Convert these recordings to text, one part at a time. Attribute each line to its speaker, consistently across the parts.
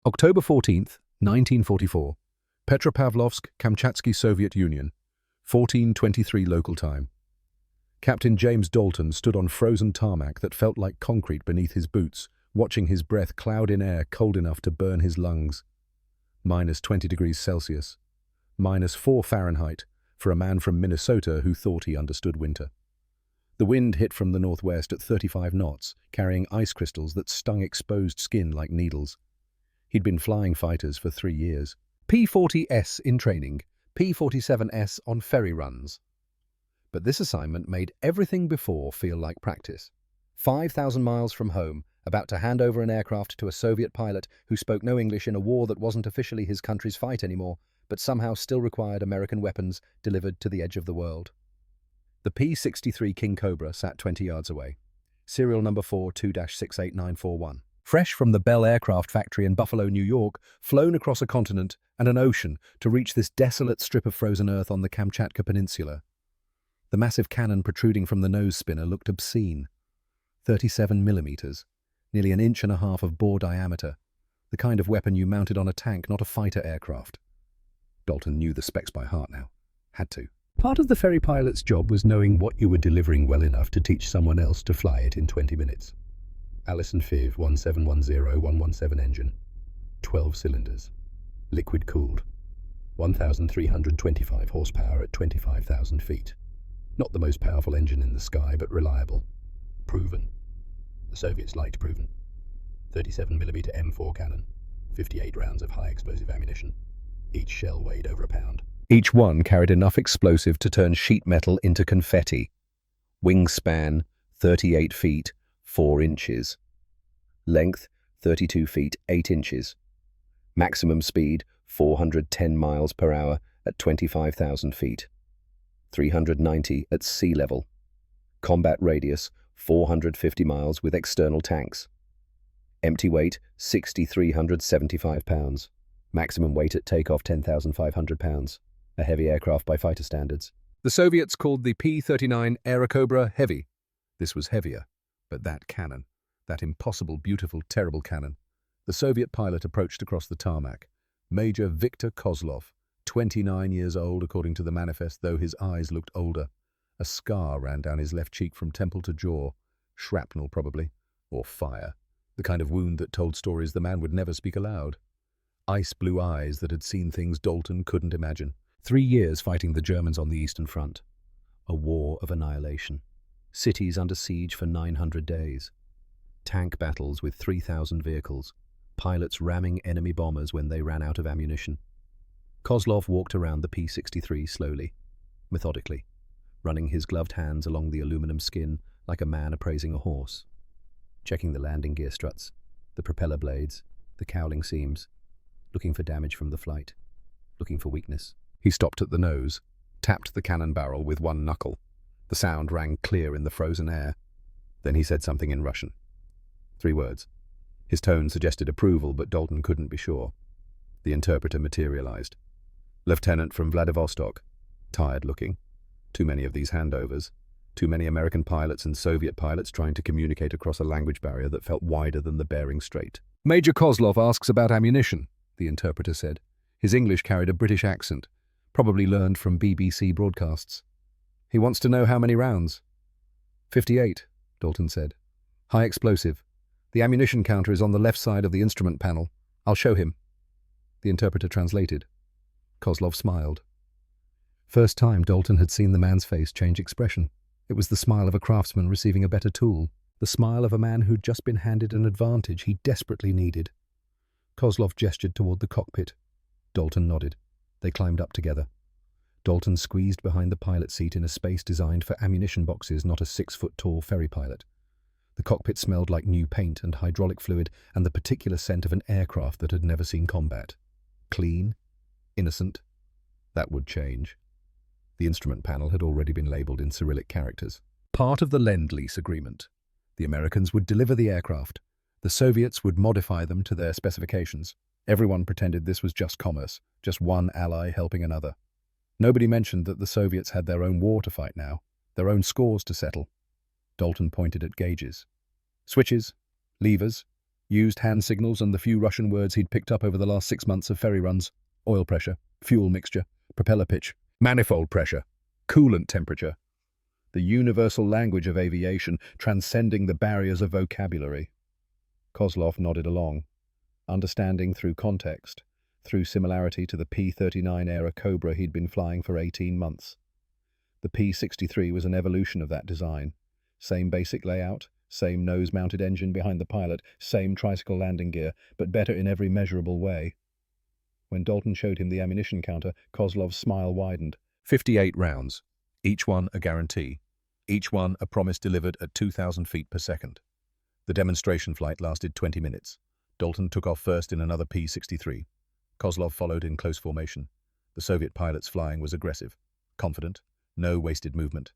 Speaker 1: October 14th, 1944. Petropavlovsk, Kamchatsky, Soviet Union. 14:23 local time. Captain James Dalton stood on frozen tarmac that felt like concrete beneath his boots, watching his breath cloud in air cold enough to burn his lungs. -20 degrees Celsius. -4 Fahrenheit for a man from Minnesota who thought he understood winter. The wind hit from the northwest at 35 knots, carrying ice crystals that stung exposed skin like needles. He'd been flying fighters for 3 years. P-40S in training, P-47S on ferry runs. But this assignment made everything before feel like practice. 5,000 miles from home, about to hand over an aircraft to a Soviet pilot who spoke no English in a war that wasn't officially his country's fight anymore, but somehow still required American weapons delivered to the edge of the world. The P-63 King Cobra sat 20 yards away. Serial number 42-68941. Fresh from the Bell Aircraft Factory in Buffalo, New York, flown across a continent and an ocean to reach this desolate strip of frozen earth on the Kamchatka Peninsula. The massive cannon protruding from the nose spinner looked obscene. 37 millimeters, nearly 1.5 inches of bore diameter, the kind of weapon you mounted on a tank, not a fighter aircraft. Dalton knew the specs by heart now. Had to. Part of the ferry pilot's job was knowing what you were delivering well enough to teach someone else to fly it in 20 minutes. Allison Fiv 1710117 engine. 12 cylinders. Liquid cooled. 1,325 horsepower at 25,000 feet. Not the most powerful engine in the sky, but reliable. Proven. The Soviets liked proven. 37mm M4 cannon. 58 rounds of high explosive ammunition. Each shell weighed over a pound. Each one carried enough explosive to turn sheet metal into confetti. Wingspan, 38 feet, 4 inches. Length, 32 feet, 8 inches. Maximum speed, 410 miles per hour at 25,000 feet. 390 at sea level. Combat radius, 450 miles with external tanks. Empty weight, 6,375 pounds. Maximum weight at takeoff, 10,500 pounds. A heavy aircraft by fighter standards. The Soviets called the P-39 Airacobra heavy. This was heavier, but that cannon, that impossible, beautiful, terrible cannon. The Soviet pilot approached across the tarmac. Major Viktor Kozlov, 29 years old according to the manifest, though his eyes looked older. A scar ran down his left cheek from temple to jaw. Shrapnel, probably, or fire. The kind of wound that told stories the man would never speak aloud. Ice-blue eyes that had seen things Dalton couldn't imagine. 3 years fighting the Germans on the Eastern Front. A war of annihilation. Cities under siege for 900 days. Tank battles with 3,000 vehicles. Pilots ramming enemy bombers when they ran out of ammunition. Kozlov walked around the P-63 slowly, methodically, running his gloved hands along the aluminum skin like a man appraising a horse. Checking the landing gear struts, the propeller blades, the cowling seams, looking for damage from the flight, looking for weakness. He stopped at the nose, tapped the cannon barrel with one knuckle. The sound rang clear in the frozen air. Then he said something in Russian. 3 words. His tone suggested approval, but Dalton couldn't be sure. The interpreter materialized. Lieutenant from Vladivostok. Tired looking. Too many of these handovers. Too many American pilots and Soviet pilots trying to communicate across a language barrier that felt wider than the Bering Strait. Major Kozlov asks about ammunition, the interpreter said. His English carried a British accent, probably learned from BBC broadcasts. He wants to know how many rounds. 58, Dalton said. High explosive. The ammunition counter is on the left side of the instrument panel. I'll show him. The interpreter translated. Kozlov smiled. First time Dalton had seen the man's face change expression. It was the smile of a craftsman receiving a better tool, the smile of a man who'd just been handed an advantage he desperately needed. Kozlov gestured toward the cockpit. Dalton nodded. They climbed up together. Dalton squeezed behind the pilot seat in a space designed for ammunition boxes, not a 6-foot-tall ferry pilot. The cockpit smelled like new paint and hydraulic fluid and the particular scent of an aircraft that had never seen combat. Clean, innocent. That would change. The instrument panel had already been labeled in Cyrillic characters. Part of the Lend-Lease agreement. The Americans would deliver the aircraft. The Soviets would modify them to their specifications. Everyone pretended this was just commerce, just one ally helping another. Nobody mentioned that the Soviets had their own war to fight now, their own scores to settle. Dalton pointed at gauges. Switches, levers, Used hand signals and the few Russian words he'd picked up over the last 6 months of ferry runs. Oil pressure, fuel mixture, propeller pitch, manifold pressure, coolant temperature. The universal language of aviation, transcending the barriers of vocabulary. Kozlov nodded along, understanding through context, through similarity to the P-39 era Cobra he'd been flying for 18 months. The P-63 was an evolution of that design. Same basic layout, same nose-mounted engine behind the pilot, same tricycle landing gear, but better in every measurable way. When Dalton showed him the ammunition counter, Kozlov's smile widened. 58 rounds, each one a guarantee, each one a promise delivered at 2,000 feet per second. The demonstration flight lasted 20 minutes. Dalton took off first in another P-63. Kozlov followed in close formation. The Soviet pilot's flying was aggressive, confident, no wasted movement.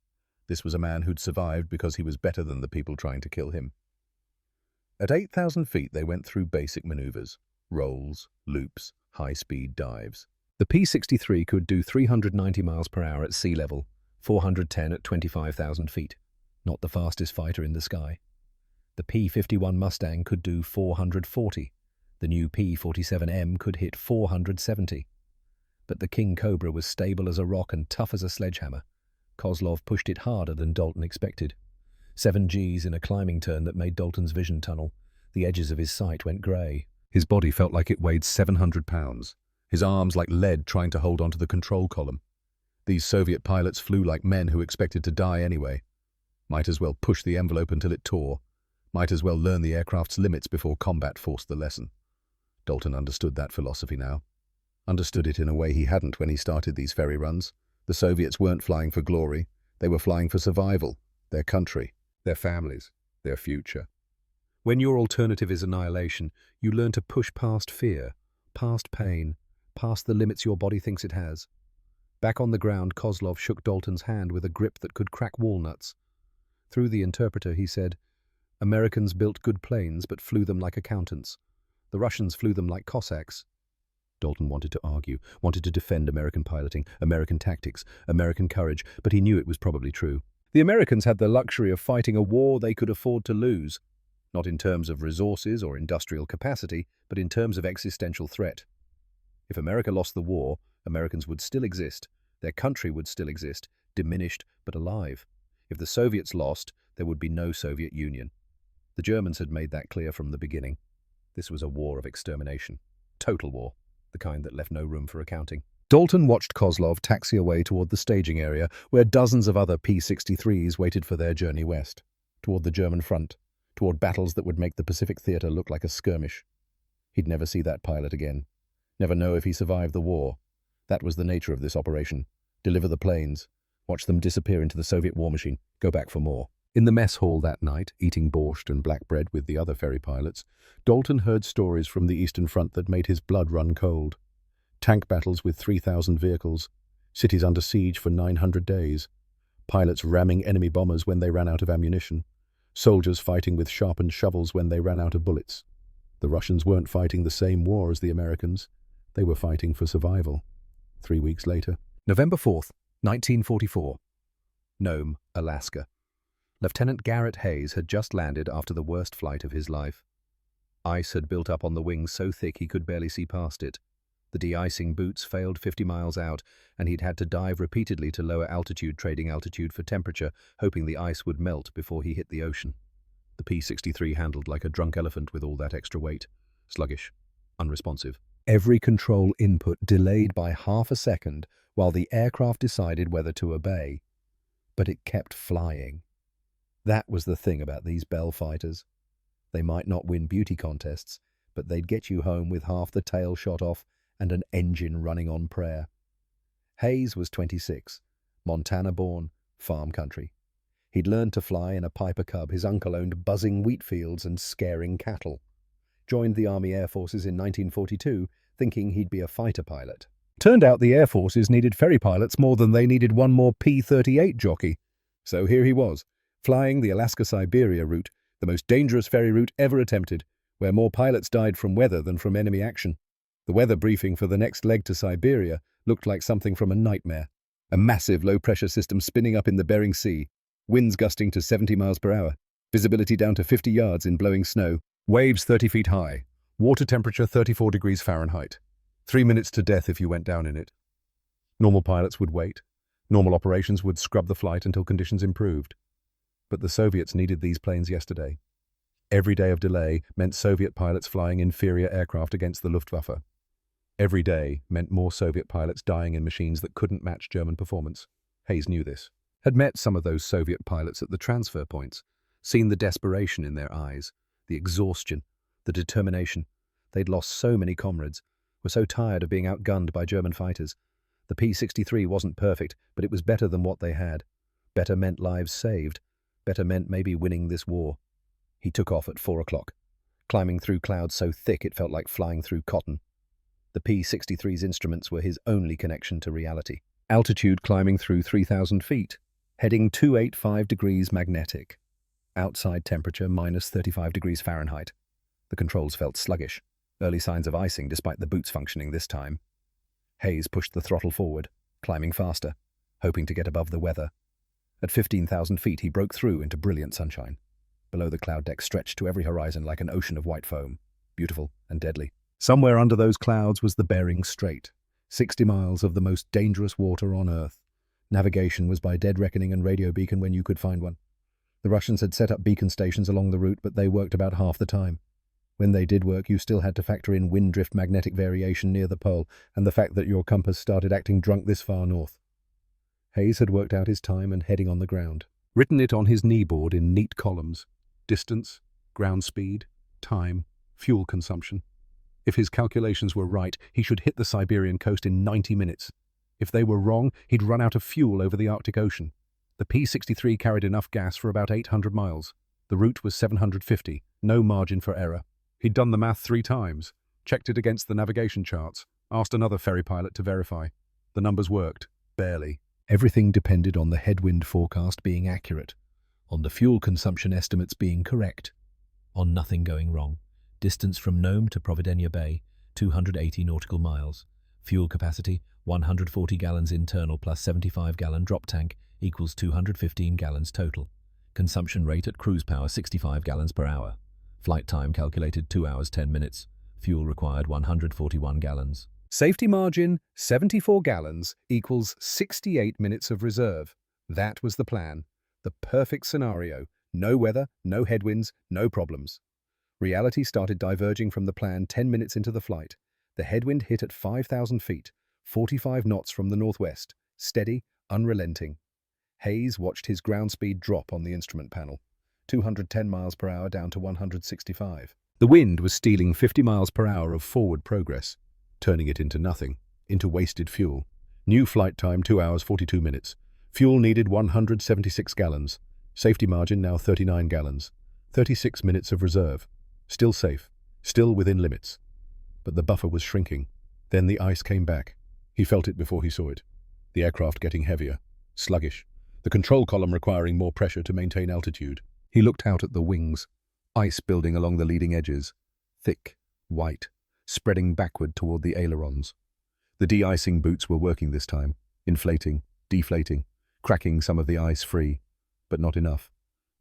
Speaker 1: This was a man who'd survived because he was better than the people trying to kill him. At 8,000 feet, they went through basic maneuvers, rolls, loops, high-speed dives. The P-63 could do 390 miles per hour at sea level, 410 at 25,000 feet. Not the fastest fighter in the sky. The P-51 Mustang could do 440. The new P-47M could hit 470. But the King Cobra was stable as a rock and tough as a sledgehammer. Kozlov pushed it harder than Dalton expected. 7 Gs in a climbing turn that made Dalton's vision tunnel. The edges of his sight went grey. His body felt like it weighed 700 pounds. His arms like lead trying to hold onto the control column. These Soviet pilots flew like men who expected to die anyway. Might as well push the envelope until it tore. Might as well learn the aircraft's limits before combat forced the lesson. Dalton understood that philosophy now. Understood it in a way he hadn't when he started these ferry runs. The Soviets weren't flying for glory. They were flying for survival, their country, their families, their future. When your alternative is annihilation, you learn to push past fear, past pain, past the limits your body thinks it has. Back on the ground, Kozlov shook Dalton's hand with a grip that could crack walnuts. Through the interpreter, he said, "Americans built good planes but flew them like accountants. The Russians flew them like Cossacks." Dalton wanted to argue, wanted to defend American piloting, American tactics, American courage, but he knew it was probably true. The Americans had the luxury of fighting a war they could afford to lose, not in terms of resources or industrial capacity, but in terms of existential threat. If America lost the war, Americans would still exist, their country would still exist, diminished but alive. If the Soviets lost, there would be no Soviet Union. The Germans had made that clear from the beginning. This was a war of extermination. Total war. The kind that left no room for accounting. Dalton watched Kozlov taxi away toward the staging area, where dozens of other P-63s waited for their journey west, toward the German front, toward battles that would make the Pacific Theater look like a skirmish. He'd never see that pilot again. Never know if he survived the war. That was the nature of this operation. Deliver the planes, watch them disappear into the Soviet war machine, go back for more. In the mess hall that night, eating borscht and black bread with the other ferry pilots, Dalton heard stories from the Eastern Front that made his blood run cold. Tank battles with 3,000 vehicles, cities under siege for 900 days, pilots ramming enemy bombers when they ran out of ammunition, soldiers fighting with sharpened shovels when they ran out of bullets. The Russians weren't fighting the same war as the Americans. They were fighting for survival. 3 weeks later. November 4th, 1944. Nome, Alaska. Lieutenant Garrett Hayes had just landed after the worst flight of his life. Ice had built up on the wings so thick he could barely see past it. The de-icing boots failed 50 miles out, and he'd had to dive repeatedly to lower altitude, trading altitude for temperature, hoping the ice would melt before he hit the ocean. The P-63 handled like a drunk elephant with all that extra weight. Sluggish, unresponsive. Every control input delayed by half a second while the aircraft decided whether to obey. But it kept flying. That was the thing about these Bell fighters. They might not win beauty contests, but they'd get you home with half the tail shot off and an engine running on prayer. Hayes was 26, Montana-born, farm country. He'd learned to fly in a Piper Cub his uncle owned, buzzing wheat fields and scaring cattle. Joined the Army Air Forces in 1942, thinking he'd be a fighter pilot. Turned out the Air Forces needed ferry pilots more than they needed one more P-38 jockey. So here he was, flying the Alaska-Siberia route, the most dangerous ferry route ever attempted, where more pilots died from weather than from enemy action. The weather briefing for the next leg to Siberia looked like something from a nightmare. A massive low-pressure system spinning up in the Bering Sea, winds gusting to 70 miles per hour, visibility down to 50 yards in blowing snow,
Speaker 2: Waves 30 feet high. Water temperature 34 degrees Fahrenheit. 3 minutes to death if you went down in it. Normal pilots would wait. Normal operations would scrub the flight until conditions improved. But the Soviets needed these planes yesterday. Every day of delay meant Soviet pilots flying inferior aircraft against the Luftwaffe. Every day meant more Soviet pilots dying in machines that couldn't match German performance. Hayes knew this. Had met some of those Soviet pilots at the transfer points, seen the desperation in their eyes, the exhaustion, the determination. They'd lost so many comrades, were so tired of being outgunned by German fighters. The P-63 wasn't perfect, but it was better than what they had. Better meant lives saved. Better meant maybe winning this war. He took off at 4 o'clock, climbing through clouds so thick it felt like flying through cotton. The P-63's instruments were his only connection to reality. Altitude climbing through 3,000 feet, heading 285 degrees magnetic. Outside temperature minus 35 degrees Fahrenheit. The controls felt sluggish. Early signs of icing despite the boots functioning this time. Hayes pushed the throttle forward, climbing faster, hoping to get above the weather. At 15,000 feet he broke through into brilliant sunshine. Below the cloud deck stretched to every horizon like an ocean of white foam, beautiful and deadly. Somewhere under those clouds was the Bering Strait, 60 miles of the most dangerous water on Earth. Navigation was by dead reckoning and radio beacon when you could find one. The Russians had set up beacon stations along the route, but they worked about half the time. When they did work, you still had to factor in wind drift magnetic variation near the pole and the fact that your compass started acting drunk this far north. Hayes had worked out his time and heading on the ground. Written it on his kneeboard in neat columns. Distance, ground speed, time, fuel consumption. If his calculations were right, he should hit the Siberian coast in 90 minutes. If they were wrong, he'd run out of fuel over the Arctic Ocean. The P-63 carried enough gas for about 800 miles. The route was 750, no margin for error. He'd done the math 3 times, checked it against the navigation charts, asked another ferry pilot to verify. The numbers worked, barely. Everything depended on the headwind forecast being accurate, on the fuel consumption estimates being correct, on nothing going wrong. Distance from Nome to Providenia Bay, 280 nautical miles. Fuel capacity, 140 gallons internal plus 75-gallon drop tank equals 215 gallons total. Consumption rate at cruise power, 65 gallons per hour. Flight time calculated 2 hours 10 minutes. Fuel required 141 gallons. Safety margin, 74 gallons equals 68 minutes of reserve. That was the plan. The perfect scenario. No weather, no headwinds, no problems. Reality started diverging from the plan 10 minutes into the flight. The headwind hit at 5,000 feet, 45 knots from the northwest, steady, unrelenting. Hayes watched his ground speed drop on the instrument panel, 210 miles per hour down to 165. The wind was stealing 50 miles per hour of forward progress, turning it into nothing, into wasted fuel. New flight time 2 hours 42 minutes. Fuel needed 176 gallons. Safety margin now 39 gallons. 36 minutes of reserve. Still safe, still within limits. But the buffer was shrinking. Then the ice came back. He felt it before he saw it. The aircraft getting heavier, sluggish. The control column requiring more pressure to maintain altitude. He looked out at the wings. Ice building along the leading edges. Thick, white, spreading backward toward the ailerons. The de-icing boots were working this time. Inflating, deflating, cracking some of the ice free. But not enough.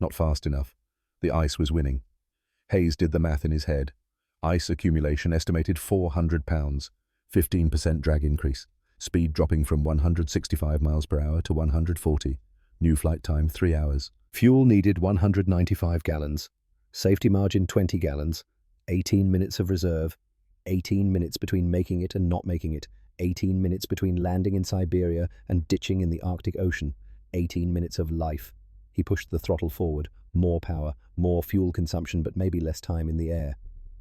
Speaker 2: Not fast enough. The ice was winning. Hayes did the math in his head. Ice accumulation estimated 400 pounds. 15% drag increase. Speed dropping from 165 miles per hour to 140. New flight time 3 hours. Fuel needed 195 gallons. Safety margin 20 gallons. 18 minutes of reserve. 18 minutes between making it and not making it. 18 minutes between landing in Siberia and ditching in the Arctic Ocean. 18 minutes of life. He pushed the throttle forward. More power, more fuel consumption, but maybe less time in the air.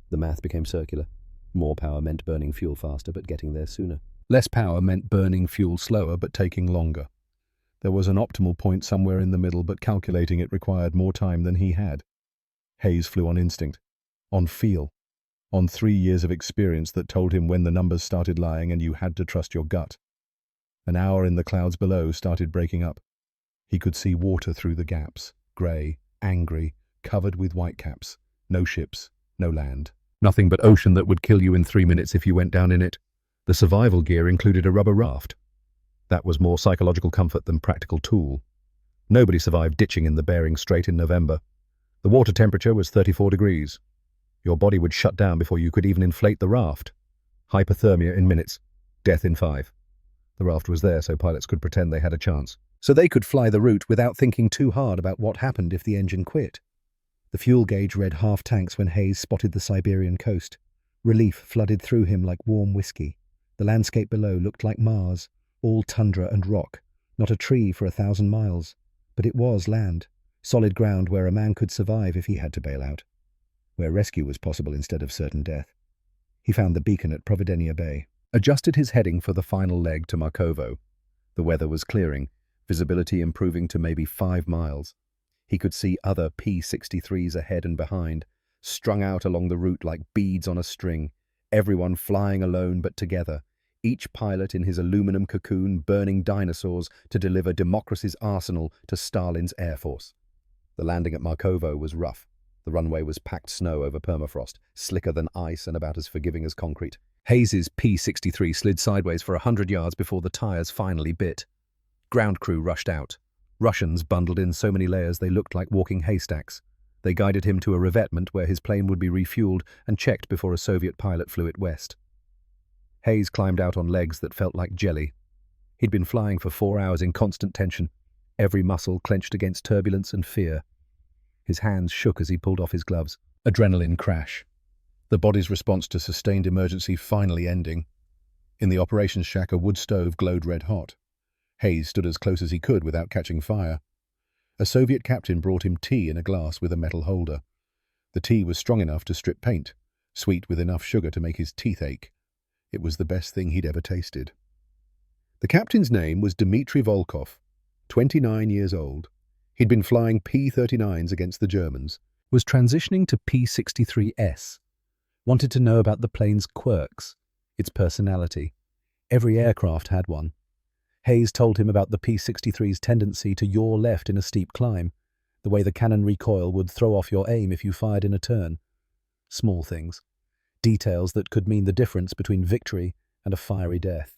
Speaker 2: The math became circular. More power meant burning fuel faster, but getting there sooner. Less power meant burning fuel slower, but taking longer. There was an optimal point somewhere in the middle, but calculating it required more time than he had. Hayes flew on instinct, on feel, on 3 years of experience that told him when the numbers started lying and you had to trust your gut. An hour in the clouds below started breaking up. He could see water through the gaps, grey, angry, covered with whitecaps. No ships, no land. Nothing but ocean that would kill you in 3 minutes if you went down in it. The survival gear included a rubber raft. That was more psychological comfort than practical tool. Nobody survived ditching in the Bering Strait in November. The water temperature was 34 degrees. Your body would shut down before you could even inflate the raft. Hypothermia in minutes. Death in 5. The raft was there so pilots could pretend they had a chance. So they could fly the route without thinking too hard about what happened if the engine quit. The fuel gauge read half tanks when Hayes spotted the Siberian coast. Relief flooded through him like warm whiskey. The landscape below looked like Mars, all tundra and rock, not a tree for 1,000 miles. But it was land, solid ground where a man could survive if he had to bail out, where rescue was possible instead of certain death. He found the beacon at Providenia Bay, adjusted his heading for the final leg to Markovo. The weather was clearing, visibility improving to maybe 5 miles. He could see other P-63s ahead and behind, strung out along the route like beads on a string, everyone flying alone but together, each pilot in his aluminum cocoon burning dinosaurs to deliver democracy's arsenal to Stalin's air force. The landing at Markovo was rough. The runway was packed snow over permafrost, slicker than ice and about as forgiving as concrete. Hayes's P-63 slid sideways for 100 yards before the tires finally bit. Ground crew rushed out. Russians bundled in so many layers they looked like walking haystacks. They guided him to a revetment where his plane would be refueled and checked before a Soviet pilot flew it west. Hayes climbed out on legs that felt like jelly. He'd been flying for 4 hours in constant tension, every muscle clenched against turbulence and fear. His hands shook as he pulled off his gloves. Adrenaline crash. The body's response to sustained emergency finally ending. In the operations shack, a wood stove glowed red hot. Hayes stood as close as he could without catching fire. A Soviet captain brought him tea in a glass with a metal holder. The tea was strong enough to strip paint, sweet with enough sugar to make his teeth ache. It was the best thing he'd ever tasted. The captain's name was Dmitry Volkov, 29 years old. He'd been flying P-39s against the Germans, was transitioning to P-63S, wanted to know about the plane's quirks, its personality. Every aircraft had one. Hayes told him about the P-63's tendency to yaw left in a steep climb, the way the cannon recoil would throw off your aim if you fired in a turn. Small things. Details that could mean the difference between victory and a fiery death.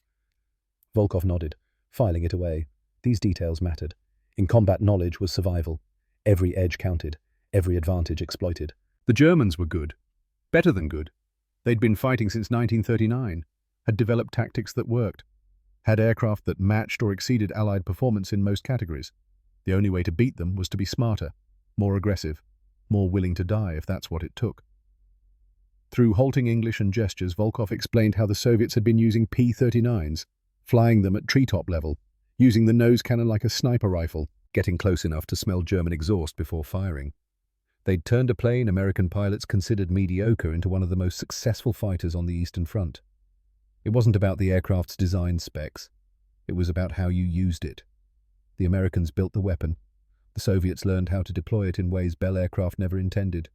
Speaker 2: Volkov nodded, filing it away. These details mattered. In combat, knowledge was survival. Every edge counted, every advantage exploited. The Germans were good. Better than good. They'd been fighting since 1939, had developed tactics that worked, had aircraft that matched or exceeded Allied performance in most categories. The only way to beat them was to be smarter, more aggressive, more willing to die if that's what it took. Through halting English and gestures, Volkov explained how the Soviets had been using P-39s, flying them at treetop level, using the nose cannon like a sniper rifle, getting close enough to smell German exhaust before firing. They'd turned a plane American pilots considered mediocre into one of the most successful fighters on the Eastern Front. It wasn't about the aircraft's design specs. It was about how you used it. The Americans built the weapon. The Soviets learned how to deploy it in ways Bell aircraft never intended.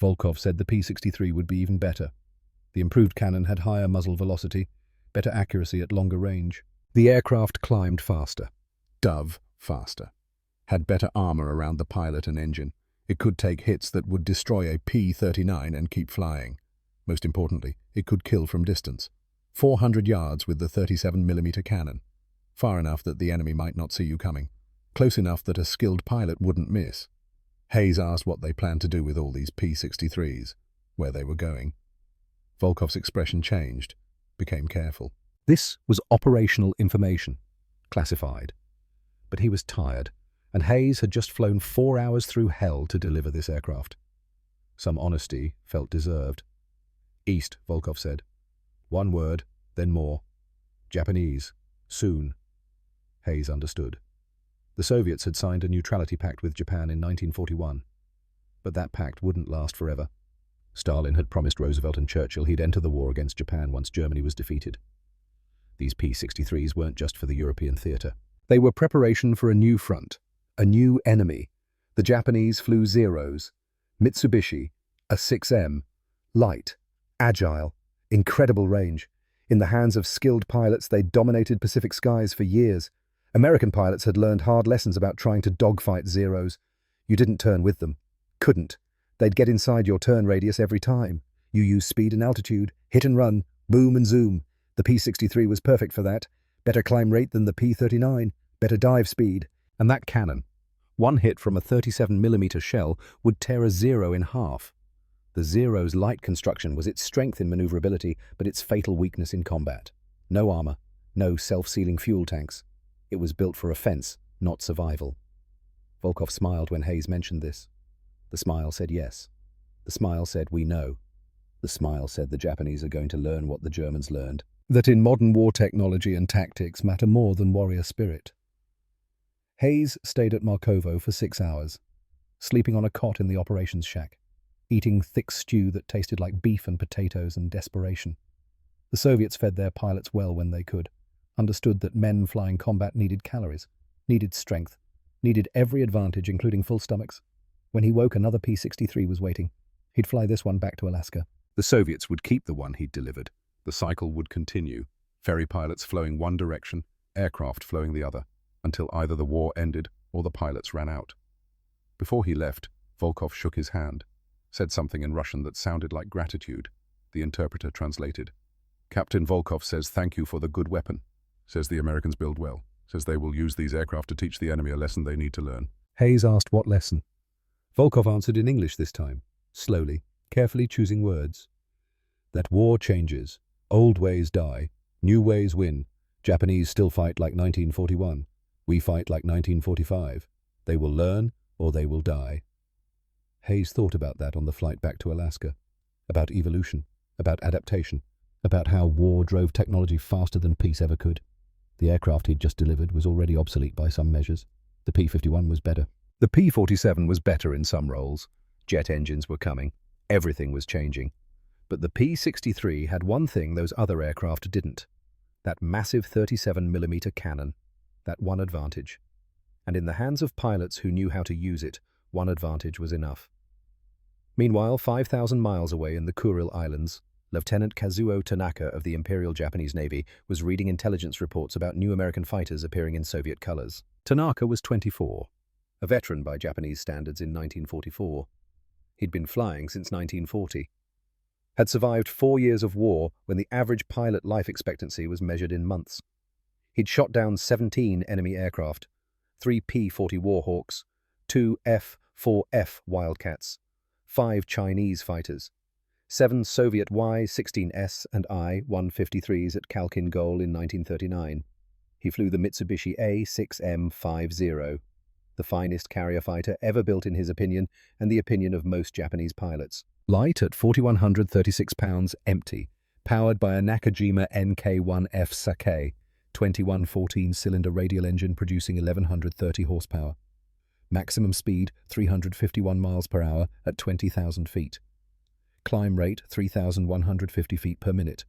Speaker 2: Volkov said the P-63 would be even better. The improved cannon had higher muzzle velocity, better accuracy at longer range. The aircraft climbed faster, dove faster, had better armor around the pilot and engine. It could take hits that would destroy a P-39 and keep flying. Most importantly, it could kill from distance. 400 yards with the 37mm cannon. Far enough that the enemy might not see you coming. Close enough that a skilled pilot wouldn't miss. Hayes asked what they planned to do with all these P-63s, where they were going. Volkov's expression changed, became careful. This was operational information, classified. But he was tired, and Hayes had just flown 4 hours through hell to deliver this aircraft. Some honesty felt deserved. East, Volkov said. One word, then more. Japanese. Soon. Hayes understood. The Soviets had signed a neutrality pact with Japan in 1941. But that pact wouldn't last forever. Stalin had promised Roosevelt and Churchill he'd enter the war against Japan once Germany was defeated. These P-63s weren't just for the European theatre. They were preparation for a new front, a new enemy. The Japanese flew Zeros, Mitsubishi, a 6M, light, agile, incredible range. In the hands of skilled pilots, they dominated Pacific skies for years. American pilots had learned hard lessons about trying to dogfight Zeros. You didn't turn with them. Couldn't. They'd get inside your turn radius every time. You use speed and altitude, hit and run, boom and zoom. The P-63 was perfect for that. Better climb rate than the P-39, better dive speed. And that cannon. One hit from a 37mm shell would tear a Zero in half. The Zero's light construction was its strength in maneuverability, but its fatal weakness in combat. No armor, no self-sealing fuel tanks. It was built for offense, not survival. Volkov smiled when Hayes mentioned this. The smile said yes. The smile said we know. The smile said the Japanese are going to learn what the Germans learned, that in modern war technology and tactics matter more than warrior spirit. Hayes stayed at Markovo for 6 hours, sleeping on a cot in the operations shack, eating thick stew that tasted like beef and potatoes and desperation. The Soviets fed their pilots well when they could, understood that men flying combat needed calories, needed strength, needed every advantage, including full stomachs. When he woke, another P-63 was waiting. He'd fly this one back to Alaska.
Speaker 3: The Soviets would keep the one he'd delivered. The cycle would continue, ferry pilots flowing one direction, aircraft flowing the other, until either the war ended or the pilots ran out. Before he left, Volkov shook his hand, said something in Russian that sounded like gratitude. The interpreter translated. "Captain Volkov says thank you for the good weapon. Says the Americans build well. Says they will use these aircraft to teach the enemy a lesson they need to learn."
Speaker 2: Hayes asked what lesson. Volkov answered in English this time, slowly, carefully choosing words. That war changes. Old ways die. New ways win. Japanese still fight like 1941. We fight like 1945. They will learn or they will die. Hayes thought about that on the flight back to Alaska. About evolution. About adaptation. About how war drove technology faster than peace ever could. The aircraft he'd just delivered was already obsolete by some measures. The P-51 was better. The P-47 was better in some roles. Jet engines were coming. Everything was changing. But the P-63 had one thing those other aircraft didn't. That massive 37mm cannon. That one advantage. And in the hands of pilots who knew how to use it, one advantage was enough. Meanwhile, 5,000 miles away in the Kuril Islands, Lieutenant Kazuo Tanaka of the Imperial Japanese Navy was reading intelligence reports about new American fighters appearing in Soviet colors. Tanaka was 24, a veteran by Japanese standards in 1944. He'd been flying since 1940. Had survived 4 years of war when the average pilot life expectancy was measured in months. He'd shot down 17 enemy aircraft, 3 P-40 Warhawks, 2 F-4F Wildcats, 5 Chinese fighters, 7 Soviet Y-16S and I-153s at Khalkhin Gol in 1939. He flew the Mitsubishi A-6M50, the finest carrier fighter ever built in his opinion and the opinion of most Japanese pilots. Light at 4,136 pounds empty, powered by a Nakajima NK-1F Sake, 21 14-cylinder radial engine producing 1,130 horsepower. Maximum speed 351 miles per hour at 20,000 feet. Climb rate 3,150 feet per minute.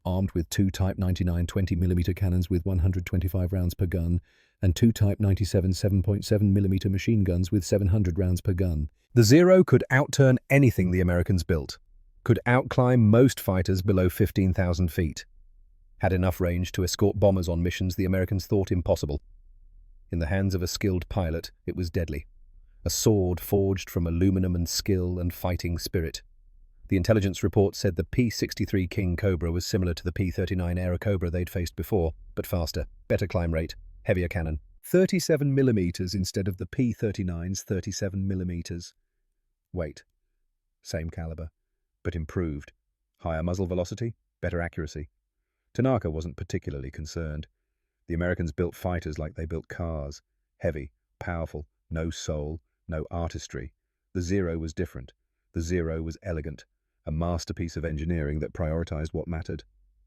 Speaker 2: Armed with 2 Type 99 20mm cannons with 125 rounds per gun and 2 Type 97 7.7mm machine guns with 700 rounds per gun. The Zero could outturn anything the Americans built, could outclimb most fighters below 15,000 feet. Had enough range to escort bombers on missions the Americans thought impossible. In the hands of a skilled pilot, it was deadly. A sword forged from aluminum and skill and fighting spirit. The intelligence report said the P-63 King Cobra was similar to the P-39 Airacobra they'd faced before, but faster, better climb rate, heavier cannon. 37mm instead of the P-39's 37mm. Weight. Same caliber, but improved. Higher muzzle velocity, better accuracy. Tanaka wasn't particularly concerned. The Americans built fighters like they built cars. Heavy, powerful, no soul, no artistry. The Zero was different. The Zero was elegant, a masterpiece of engineering that prioritized what mattered.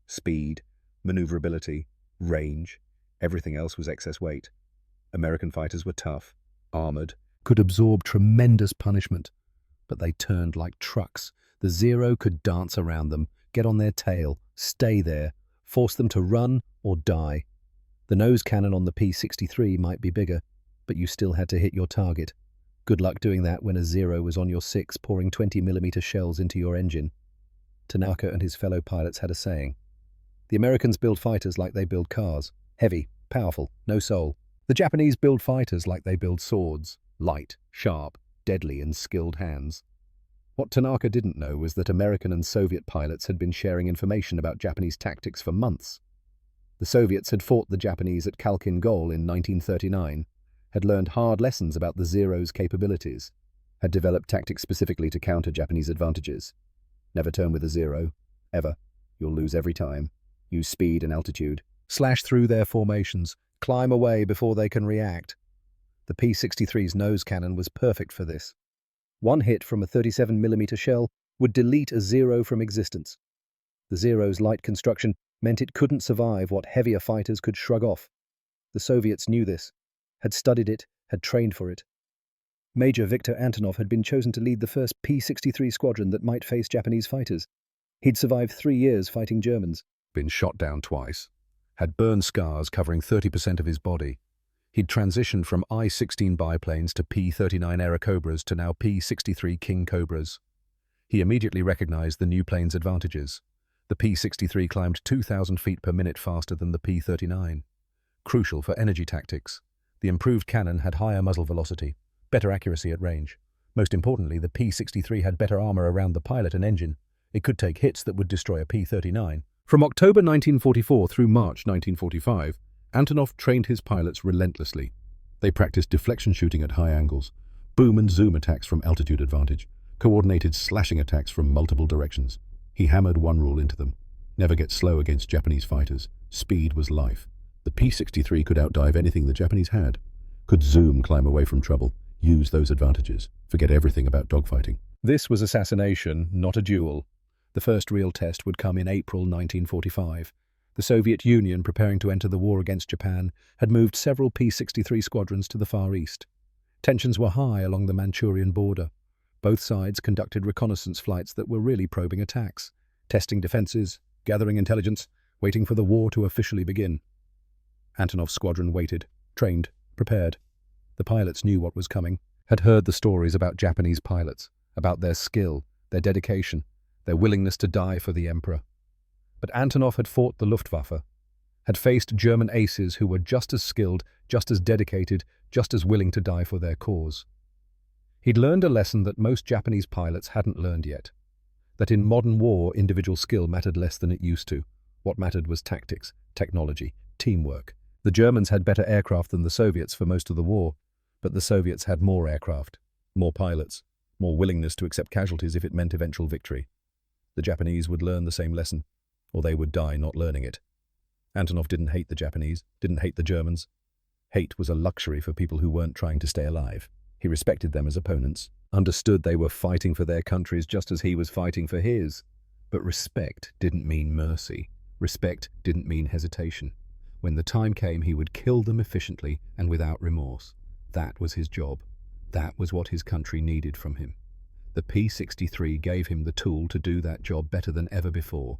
Speaker 2: Speed, maneuverability, range. Everything else was excess weight. American fighters were tough, armored, could absorb tremendous punishment. But they turned like trucks. The Zero could dance around them, get on their tail, stay there, force them to run or die. The nose cannon on the P-63 might be bigger, but you still had to hit your target. Good luck doing that when a Zero was on your 6 pouring 20mm shells into your engine. Tanaka and his fellow pilots had a saying. The Americans build fighters like they build cars. Heavy, powerful, no soul. The Japanese build fighters like they build swords. Light, sharp, deadly and skilled hands. What Tanaka didn't know was that American and Soviet pilots had been sharing information about Japanese tactics for months. The Soviets had fought the Japanese at Khalkhin Gol in 1939, had learned hard lessons about the Zero's capabilities.
Speaker 1: had developed tactics specifically to counter Japanese advantages. Never turn with a zero, ever. You'll lose every time. Use speed and altitude.
Speaker 2: Slash through their formations, climb away before they can react. The P-63's nose cannon was perfect for this. One hit from a 37mm shell would delete a zero from existence. The Zero's light construction meant it couldn't survive what heavier fighters could shrug off. The Soviets knew this, had studied it, had trained for it. Major Viktor Antonov had been chosen to lead the first P-63 squadron that might face Japanese fighters. He'd survived 3 years fighting Germans.
Speaker 3: Been shot down twice. Had burn scars covering 30% of his body. He'd transitioned from I-16 biplanes to P-39 Airacobras to now P-63 King Cobras. He immediately recognized the new plane's advantages. The P-63 climbed 2,000 feet per minute faster than the P-39. Crucial for energy tactics. The improved cannon had higher muzzle velocity, better accuracy at range. Most importantly, the P-63 had better armor around the pilot and engine. It could take hits that would destroy a P-39. From October 1944 through March 1945, Antonov trained his pilots relentlessly. They practiced deflection shooting at high angles, boom and zoom attacks from altitude advantage, coordinated slashing attacks from multiple directions. He hammered one rule into them: never get slow against Japanese fighters. Speed was life. The P-63 could outdive anything the Japanese had. Could zoom, climb away from trouble, use those advantages, forget everything about dogfighting.
Speaker 2: This was assassination, not a duel. The first real test would come in April 1945. The Soviet Union, preparing to enter the war against Japan, had moved several P-63 squadrons to the Far East. Tensions were high along the Manchurian border. Both sides conducted reconnaissance flights that were really probing attacks, testing defenses, gathering intelligence, waiting for the war to officially begin. Antonov's squadron waited, trained, prepared. The pilots knew what was coming, had heard the stories about Japanese pilots, about their skill, their dedication, their willingness to die for the emperor. But Antonov had fought the Luftwaffe, had faced German aces who were just as skilled, just as dedicated, just as willing to die for their cause. He'd learned a lesson that most Japanese pilots hadn't learned yet, that in modern war individual skill mattered less than it used to. What mattered was tactics, technology, teamwork. The Germans had better aircraft than the Soviets for most of the war, but the Soviets had more aircraft, more pilots, more willingness to accept casualties if it meant eventual victory. The Japanese would learn the same lesson, or they would die not learning it. Antonov didn't hate the Japanese, didn't hate the Germans. Hate was a luxury for people who weren't trying to stay alive. He respected them as opponents, understood they were fighting for their countries just as he was fighting for his. But respect didn't mean mercy. Respect didn't mean hesitation. When the time came, he would kill them efficiently and without remorse. That was his job. That was what his country needed from him. The P-63 gave him the tool to do that job better than ever before.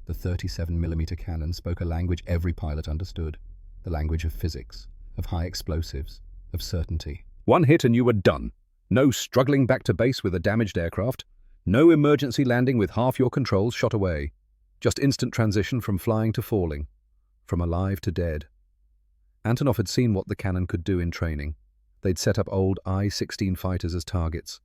Speaker 2: The 37mm cannon spoke a language every pilot understood, the language of physics, of high explosives, of certainty. One hit and you were done. No struggling back to base with a damaged aircraft. No emergency landing with half your controls shot away. Just instant transition from flying to falling, from alive to dead. Antonov had seen what the cannon could do in training. They'd set up old I-16 fighters as targets,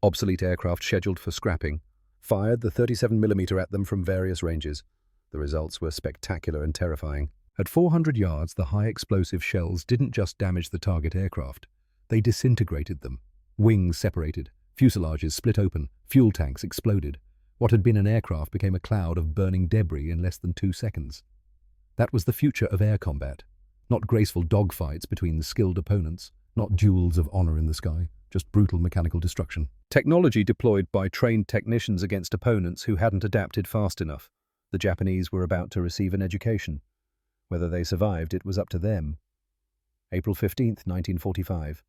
Speaker 2: obsolete aircraft scheduled for scrapping, fired the 37mm at them from various ranges. The results were spectacular and terrifying. At 400 yards, the high-explosive shells didn't just damage the target aircraft. They disintegrated them. Wings separated, fuselages split open, fuel tanks exploded. What had been an aircraft became a cloud of burning debris in less than 2 seconds. That was the future of air combat. Not graceful dogfights between skilled opponents, not duels of honor in the sky, just brutal mechanical destruction. Technology deployed by trained technicians against opponents who hadn't adapted fast enough. The Japanese were about to receive an education. Whether they survived, it was up to them. April 15th, 1945.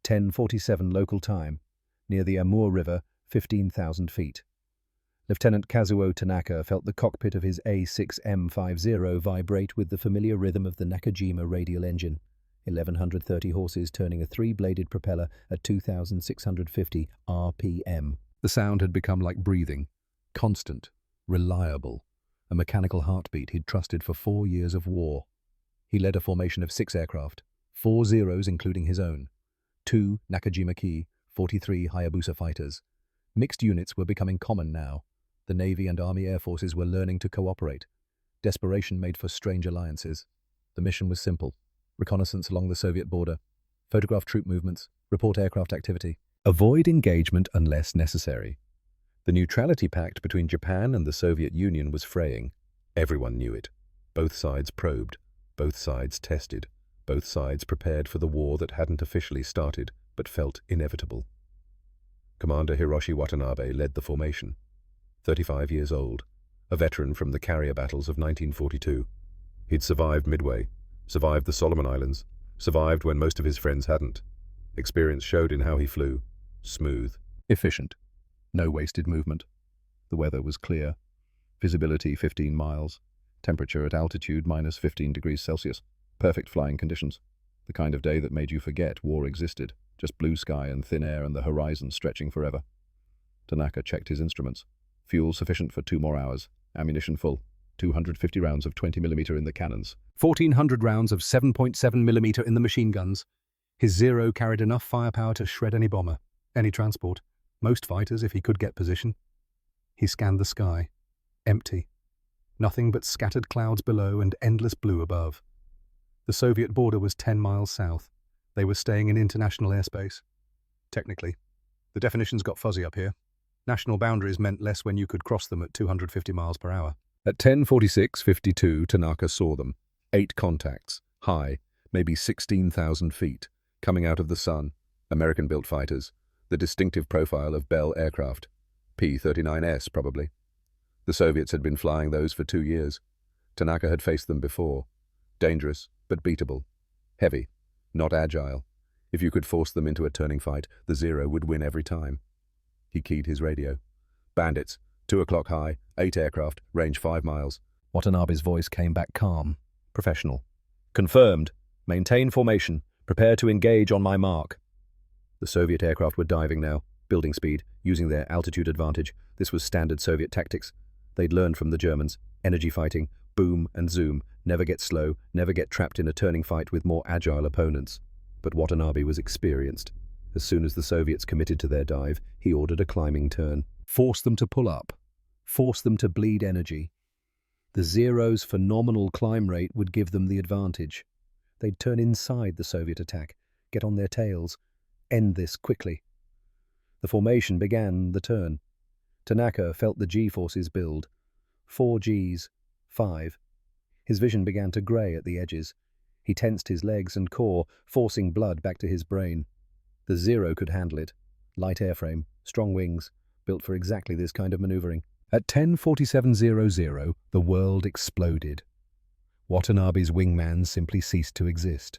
Speaker 2: 10:47 local time, near the Amur River, 15,000 feet. Lieutenant Kazuo Tanaka felt the cockpit of his A6M50 vibrate with the familiar rhythm of the Nakajima radial engine, 1,130 horses turning a 3-bladed propeller at 2,650 RPM. The sound had become like breathing, constant, reliable, a mechanical heartbeat he'd trusted for 4 years of war. He led a formation of 6 aircraft, 4 Zeros including his own, 2 Nakajima-Ki, 43 Hayabusa fighters. Mixed units were becoming common now. The Navy and Army Air Forces were learning to cooperate. Desperation made for strange alliances. The mission was simple: reconnaissance along the Soviet border, photograph troop movements, report aircraft activity. Avoid engagement unless necessary. The neutrality pact between Japan and the Soviet Union was fraying. Everyone knew it. Both sides probed, both sides tested, both sides prepared for the war that hadn't officially started but felt inevitable. Commander Hiroshi Watanabe led the formation. 35 years old, a veteran from the carrier battles of 1942. He'd survived Midway, survived the Solomon Islands, survived when most of his friends hadn't. Experience showed in how he flew. Smooth. Efficient. No wasted movement. The weather was clear. Visibility 15 miles. Temperature at altitude minus 15 degrees Celsius. Perfect flying conditions. The kind of day that made you forget war existed. Just blue sky and thin air and the horizon stretching forever. Tanaka checked his instruments. Fuel sufficient for 2 more hours. Ammunition full. 250 rounds of 20mm in the cannons. 1,400 rounds of 7.7mm in the machine guns. His Zero carried enough firepower to shred any bomber, any transport, most fighters if he could get position. He scanned the sky. Empty. Nothing but scattered clouds below and endless blue above. The Soviet border was 10 miles south. They were staying in international airspace. Technically. The definitions got fuzzy up here. National boundaries meant less when you could cross them at 250 miles per hour.
Speaker 3: At 10:46:52, Tanaka saw them. 8 contacts, high, maybe 16,000 feet, coming out of the sun. American-built fighters, the distinctive profile of Bell aircraft. P-39S, probably. The Soviets had been flying those for 2 years. Tanaka had faced them before. Dangerous, but beatable. Heavy, not agile. If you could force them into a turning fight, the Zero would win every time. He keyed his radio. Bandits, 2 o'clock high, 8 aircraft, range 5 miles.
Speaker 2: Watanabe's voice came back calm, professional. Confirmed. Maintain formation. Prepare to engage on my mark. The Soviet aircraft were diving now, building speed, using their altitude advantage. This was standard Soviet tactics. They'd learned from the Germans. Energy fighting, boom and zoom, never get slow, never get trapped in a turning fight with more agile opponents. But Watanabe was experienced. As soon as the Soviets committed to their dive, he ordered a climbing turn. Force them to pull up. Force them to bleed energy. The Zero's phenomenal climb rate would give them the advantage. They'd turn inside the Soviet attack, get on their tails, end this quickly. The formation began the turn. Tanaka felt the G-forces build. 4 Gs, 5. His vision began to grey at the edges. He tensed his legs and core, forcing blood back to his brain. The Zero could handle it. Light airframe, strong wings, built for exactly this kind of maneuvering. At 10:47:00, the world exploded. Watanabe's wingman simply ceased to exist.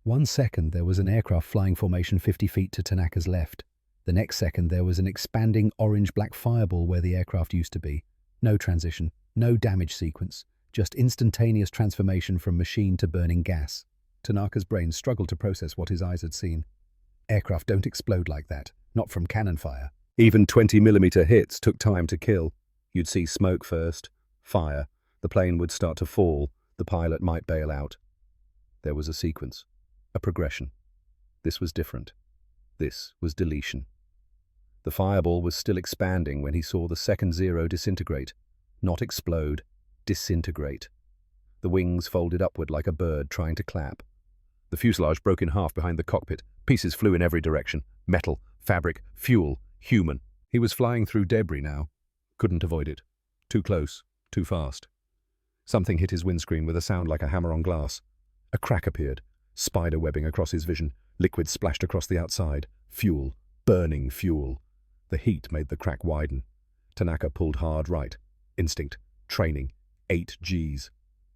Speaker 2: 1 second there was an aircraft flying formation 50 feet to Tanaka's left. The next second there was an expanding orange-black fireball where the aircraft used to be. No transition, no damage sequence, just instantaneous transformation from machine to burning gas. Tanaka's brain struggled to process what his eyes had seen. Aircraft don't explode like that, not from cannon fire. Even 20mm hits took time to kill. You'd see smoke first, fire, the plane would start to fall, the pilot might bail out. There was a sequence, a progression. This was different. This was deletion. The fireball was still expanding when he saw the second Zero disintegrate. Not explode, disintegrate. The wings folded upward like a bird trying to clap. The fuselage broke in half behind the cockpit. Pieces flew in every direction. Metal, fabric, fuel, human. He was flying through debris now. Couldn't avoid it. Too close, too fast. Something hit his windscreen with a sound like a hammer on glass. A crack appeared, spider webbing across his vision. Liquid splashed across the outside. Fuel, burning fuel. The heat made the crack widen. Tanaka pulled hard right. Instinct, training, 8 Gs.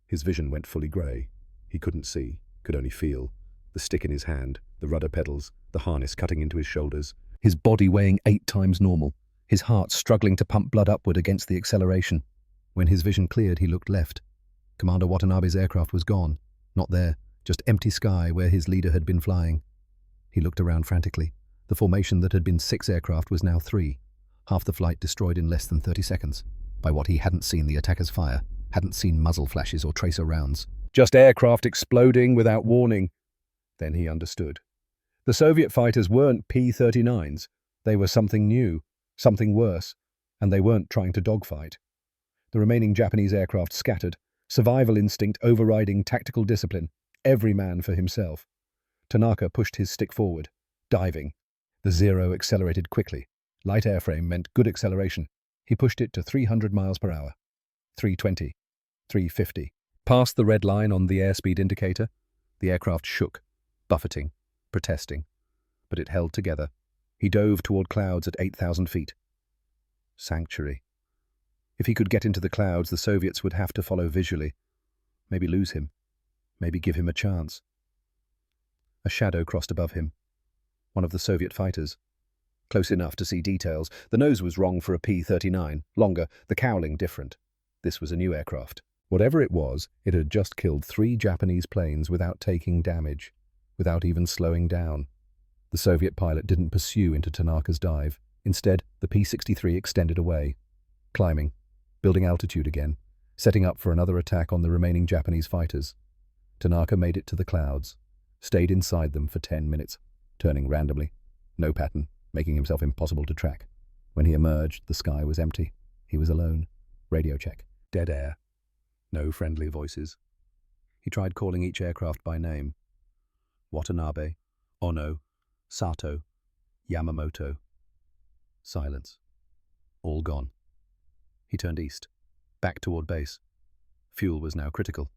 Speaker 2: His vision went fully grey. He couldn't see, could only feel. The stick in his hand, the rudder pedals, the harness cutting into his shoulders. His body weighing 8 times normal. His heart struggling to pump blood upward against the acceleration. When his vision cleared, he looked left. Commander Watanabe's aircraft was gone. Not there, just empty sky where his leader had been flying. He looked around frantically. The formation that had been 6 aircraft was now 3. Half the flight destroyed in less than 30 seconds. By what he hadn't seen the attackers fire, hadn't seen muzzle flashes or tracer rounds. Just aircraft exploding without warning. Then he understood. The Soviet fighters weren't P-39s. They were something new, something worse, and they weren't trying to dogfight. The remaining Japanese aircraft scattered, survival instinct overriding tactical discipline, every man for himself. Tanaka pushed his stick forward, diving. The Zero accelerated quickly. Light airframe meant good acceleration. He pushed it to 300 miles per hour. 320. 350. Past the red line on the airspeed indicator, the aircraft shook, buffeting, protesting. But it held together. He dove toward clouds at 8,000 feet. Sanctuary. If he could get into the clouds, the Soviets would have to follow visually. Maybe lose him. Maybe give him a chance. A shadow crossed above him. One of the Soviet fighters. Close enough to see details. The nose was wrong for a P-39. Longer, the cowling different. This was a new aircraft. Whatever it was, it had just killed 3 Japanese planes without taking damage, without even slowing down. The Soviet pilot didn't pursue into Tanaka's dive. Instead, the P-63 extended away, climbing, building altitude again, setting up for another attack on the remaining Japanese fighters. Tanaka made it to the clouds, stayed inside them for 10 minutes, turning randomly, no pattern, making himself impossible to track. When he emerged, the sky was empty. He was alone. Radio check. Dead air. No friendly voices. He tried calling each aircraft by name. Watanabe, Ono, Sato, Yamamoto. Silence. All gone. He turned east, back toward base. Fuel was now critical.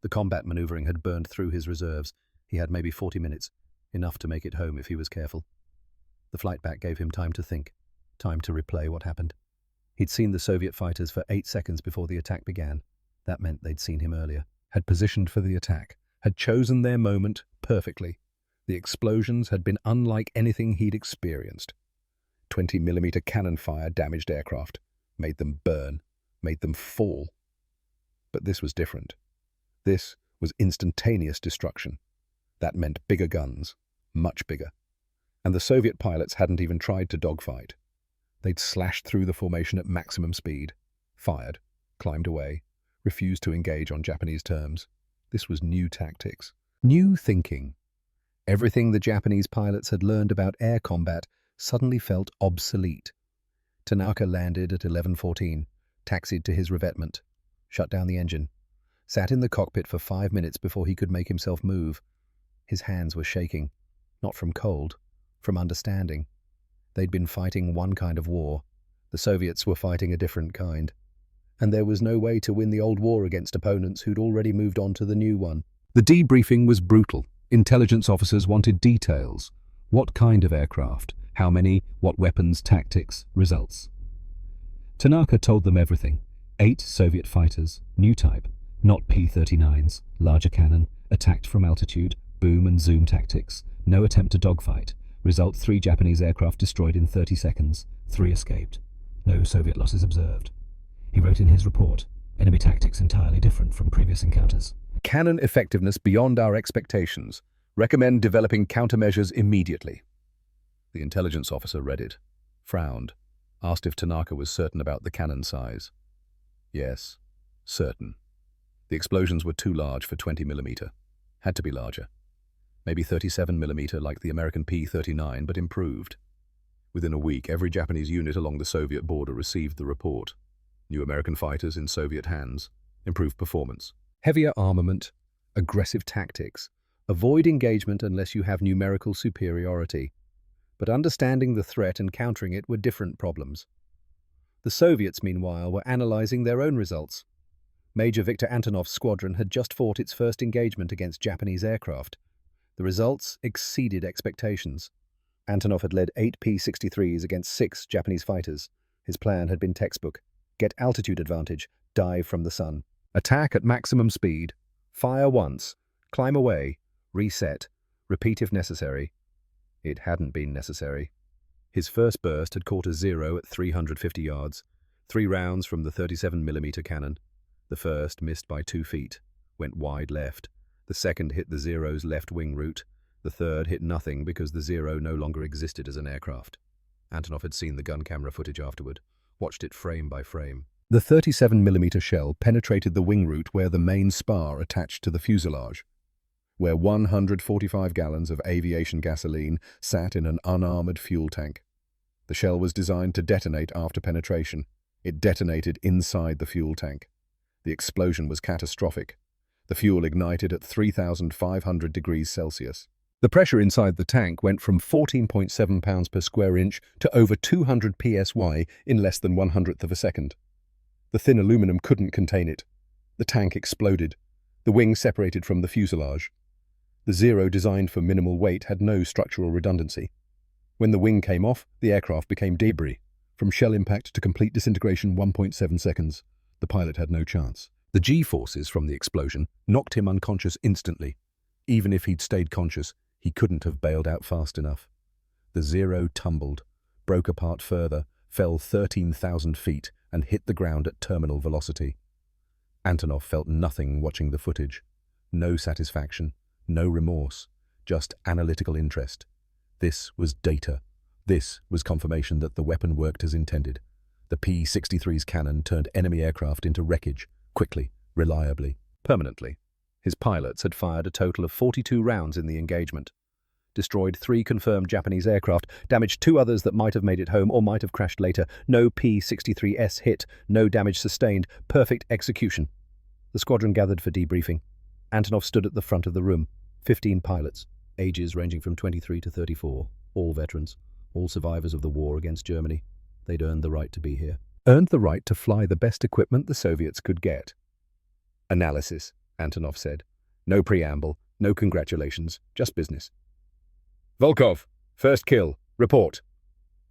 Speaker 2: The combat maneuvering had burned through his reserves. He had maybe 40 minutes, enough to make it home if he was careful. The flight back gave him time to think, time to replay what happened. He'd seen the Soviet fighters for 8 seconds before the attack began. That meant they'd seen him earlier, had positioned for the attack, had chosen their moment perfectly. The explosions had been unlike anything he'd experienced. 20mm cannon fire damaged aircraft, made them burn, made them fall. But this was different. This was instantaneous destruction. That meant bigger guns, much bigger. And the Soviet pilots hadn't even tried to dogfight. They'd slashed through the formation at maximum speed, fired, climbed away, refused to engage on Japanese terms. This was new tactics, new thinking. Everything the Japanese pilots had learned about air combat suddenly felt obsolete. Tanaka landed at 11:14, taxied to his revetment, shut down the engine, sat in the cockpit for 5 minutes before he could make himself move. His hands were shaking, not from cold, from understanding. They'd been fighting one kind of war. The Soviets were fighting a different kind. And there was no way to win the old war against opponents who'd already moved on to the new one. The debriefing was brutal. Intelligence officers wanted details. What kind of aircraft? How many? What weapons? Tactics? Results? Tanaka told them everything. 8 Soviet fighters, new type, not P-39s, larger cannon, attacked from altitude, boom and zoom tactics, no attempt to dogfight. Result: 3 Japanese aircraft destroyed in 30 seconds, 3 escaped. No Soviet losses observed. He wrote in his report, enemy tactics entirely different from previous encounters. Cannon effectiveness beyond our expectations. Recommend developing countermeasures immediately. The intelligence officer read it, frowned, asked if Tanaka was certain about the cannon size. Yes, certain. The explosions were too large for 20mm. Had to be larger. Maybe 37mm like the American P-39, but improved. Within a week, every Japanese unit along the Soviet border received the report. New American fighters in Soviet hands, improved performance. Heavier armament, aggressive tactics. Avoid engagement unless you have numerical superiority. But understanding the threat and countering it were different problems. The Soviets, meanwhile, were analyzing their own results. Major Viktor Antonov's squadron had just fought its first engagement against Japanese aircraft. The results exceeded expectations. Antonov had led 8 P-63s against 6 Japanese fighters. His plan had been textbook. Get altitude advantage, dive from the sun. Attack at maximum speed, fire once, climb away, reset, repeat if necessary. It hadn't been necessary. His first burst had caught a zero at 350 yards, 3 rounds from the 37mm cannon. The first missed by 2 feet, went wide left. The second hit the Zero's left wing route. The third hit nothing because the Zero no longer existed as an aircraft. Antonov had seen the gun camera footage afterward, watched it frame by frame. The 37mm shell penetrated the wing route where the main spar attached to the fuselage, where 145 gallons of aviation gasoline sat in an unarmored fuel tank. The shell was designed to detonate after penetration. It detonated inside the fuel tank. The explosion was catastrophic. The fuel ignited at 3,500 degrees Celsius. The pressure inside the tank went from 14.7 pounds per square inch to over 200 psi in less than 1/100th of a second. The thin aluminum couldn't contain it. The tank exploded. The wing separated from the fuselage. The Zero, designed for minimal weight, had no structural redundancy. When the wing came off, the aircraft became debris. From shell impact to complete disintegration, 1.7 seconds. The pilot had no chance. The G-forces from the explosion knocked him unconscious instantly. Even if he'd stayed conscious, he couldn't have bailed out fast enough. The Zero tumbled, broke apart further, fell 13,000 feet, and hit the ground at terminal velocity. Antonov felt nothing watching the footage. No satisfaction, no remorse, just analytical interest. This was data. This was confirmation that the weapon worked as intended. The P-63's cannon turned enemy aircraft into wreckage, quickly, reliably, permanently. His pilots had fired a total of 42 rounds in the engagement. Destroyed 3 confirmed Japanese aircraft, damaged 2 others that might have made it home or might have crashed later. No P-63S hit, no damage sustained, perfect execution. The squadron gathered for debriefing. Antonov stood at the front of the room. 15 pilots, ages ranging from 23 to 34, all veterans, all survivors of the war against Germany. They'd earned the right to be here. Earned the right to fly the best equipment the Soviets could get. Analysis, Antonov said. No preamble, no congratulations, just business. Volkov, first kill, report.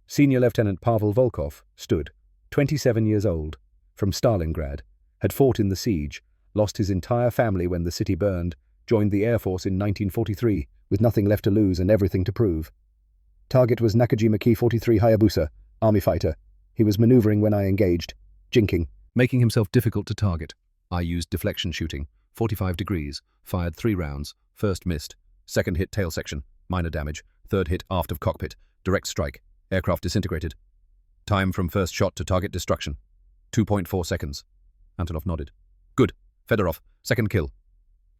Speaker 2: Senior Lieutenant Pavel Volkov stood, 27 years old, from Stalingrad, had fought in the siege, lost his entire family when the city burned, joined the Air Force in 1943, with nothing left to lose and everything to prove. Target was Nakajima Ki-43 Hayabusa, Army fighter. He was maneuvering when I engaged, jinking, making himself difficult to target. I used deflection shooting, 45 degrees, fired 3 rounds, first missed, second hit tail section, minor damage, third hit aft of cockpit, direct strike, aircraft disintegrated. Time from first shot to target destruction, 2.4 seconds. Antonov nodded. Good. Fedorov, second kill.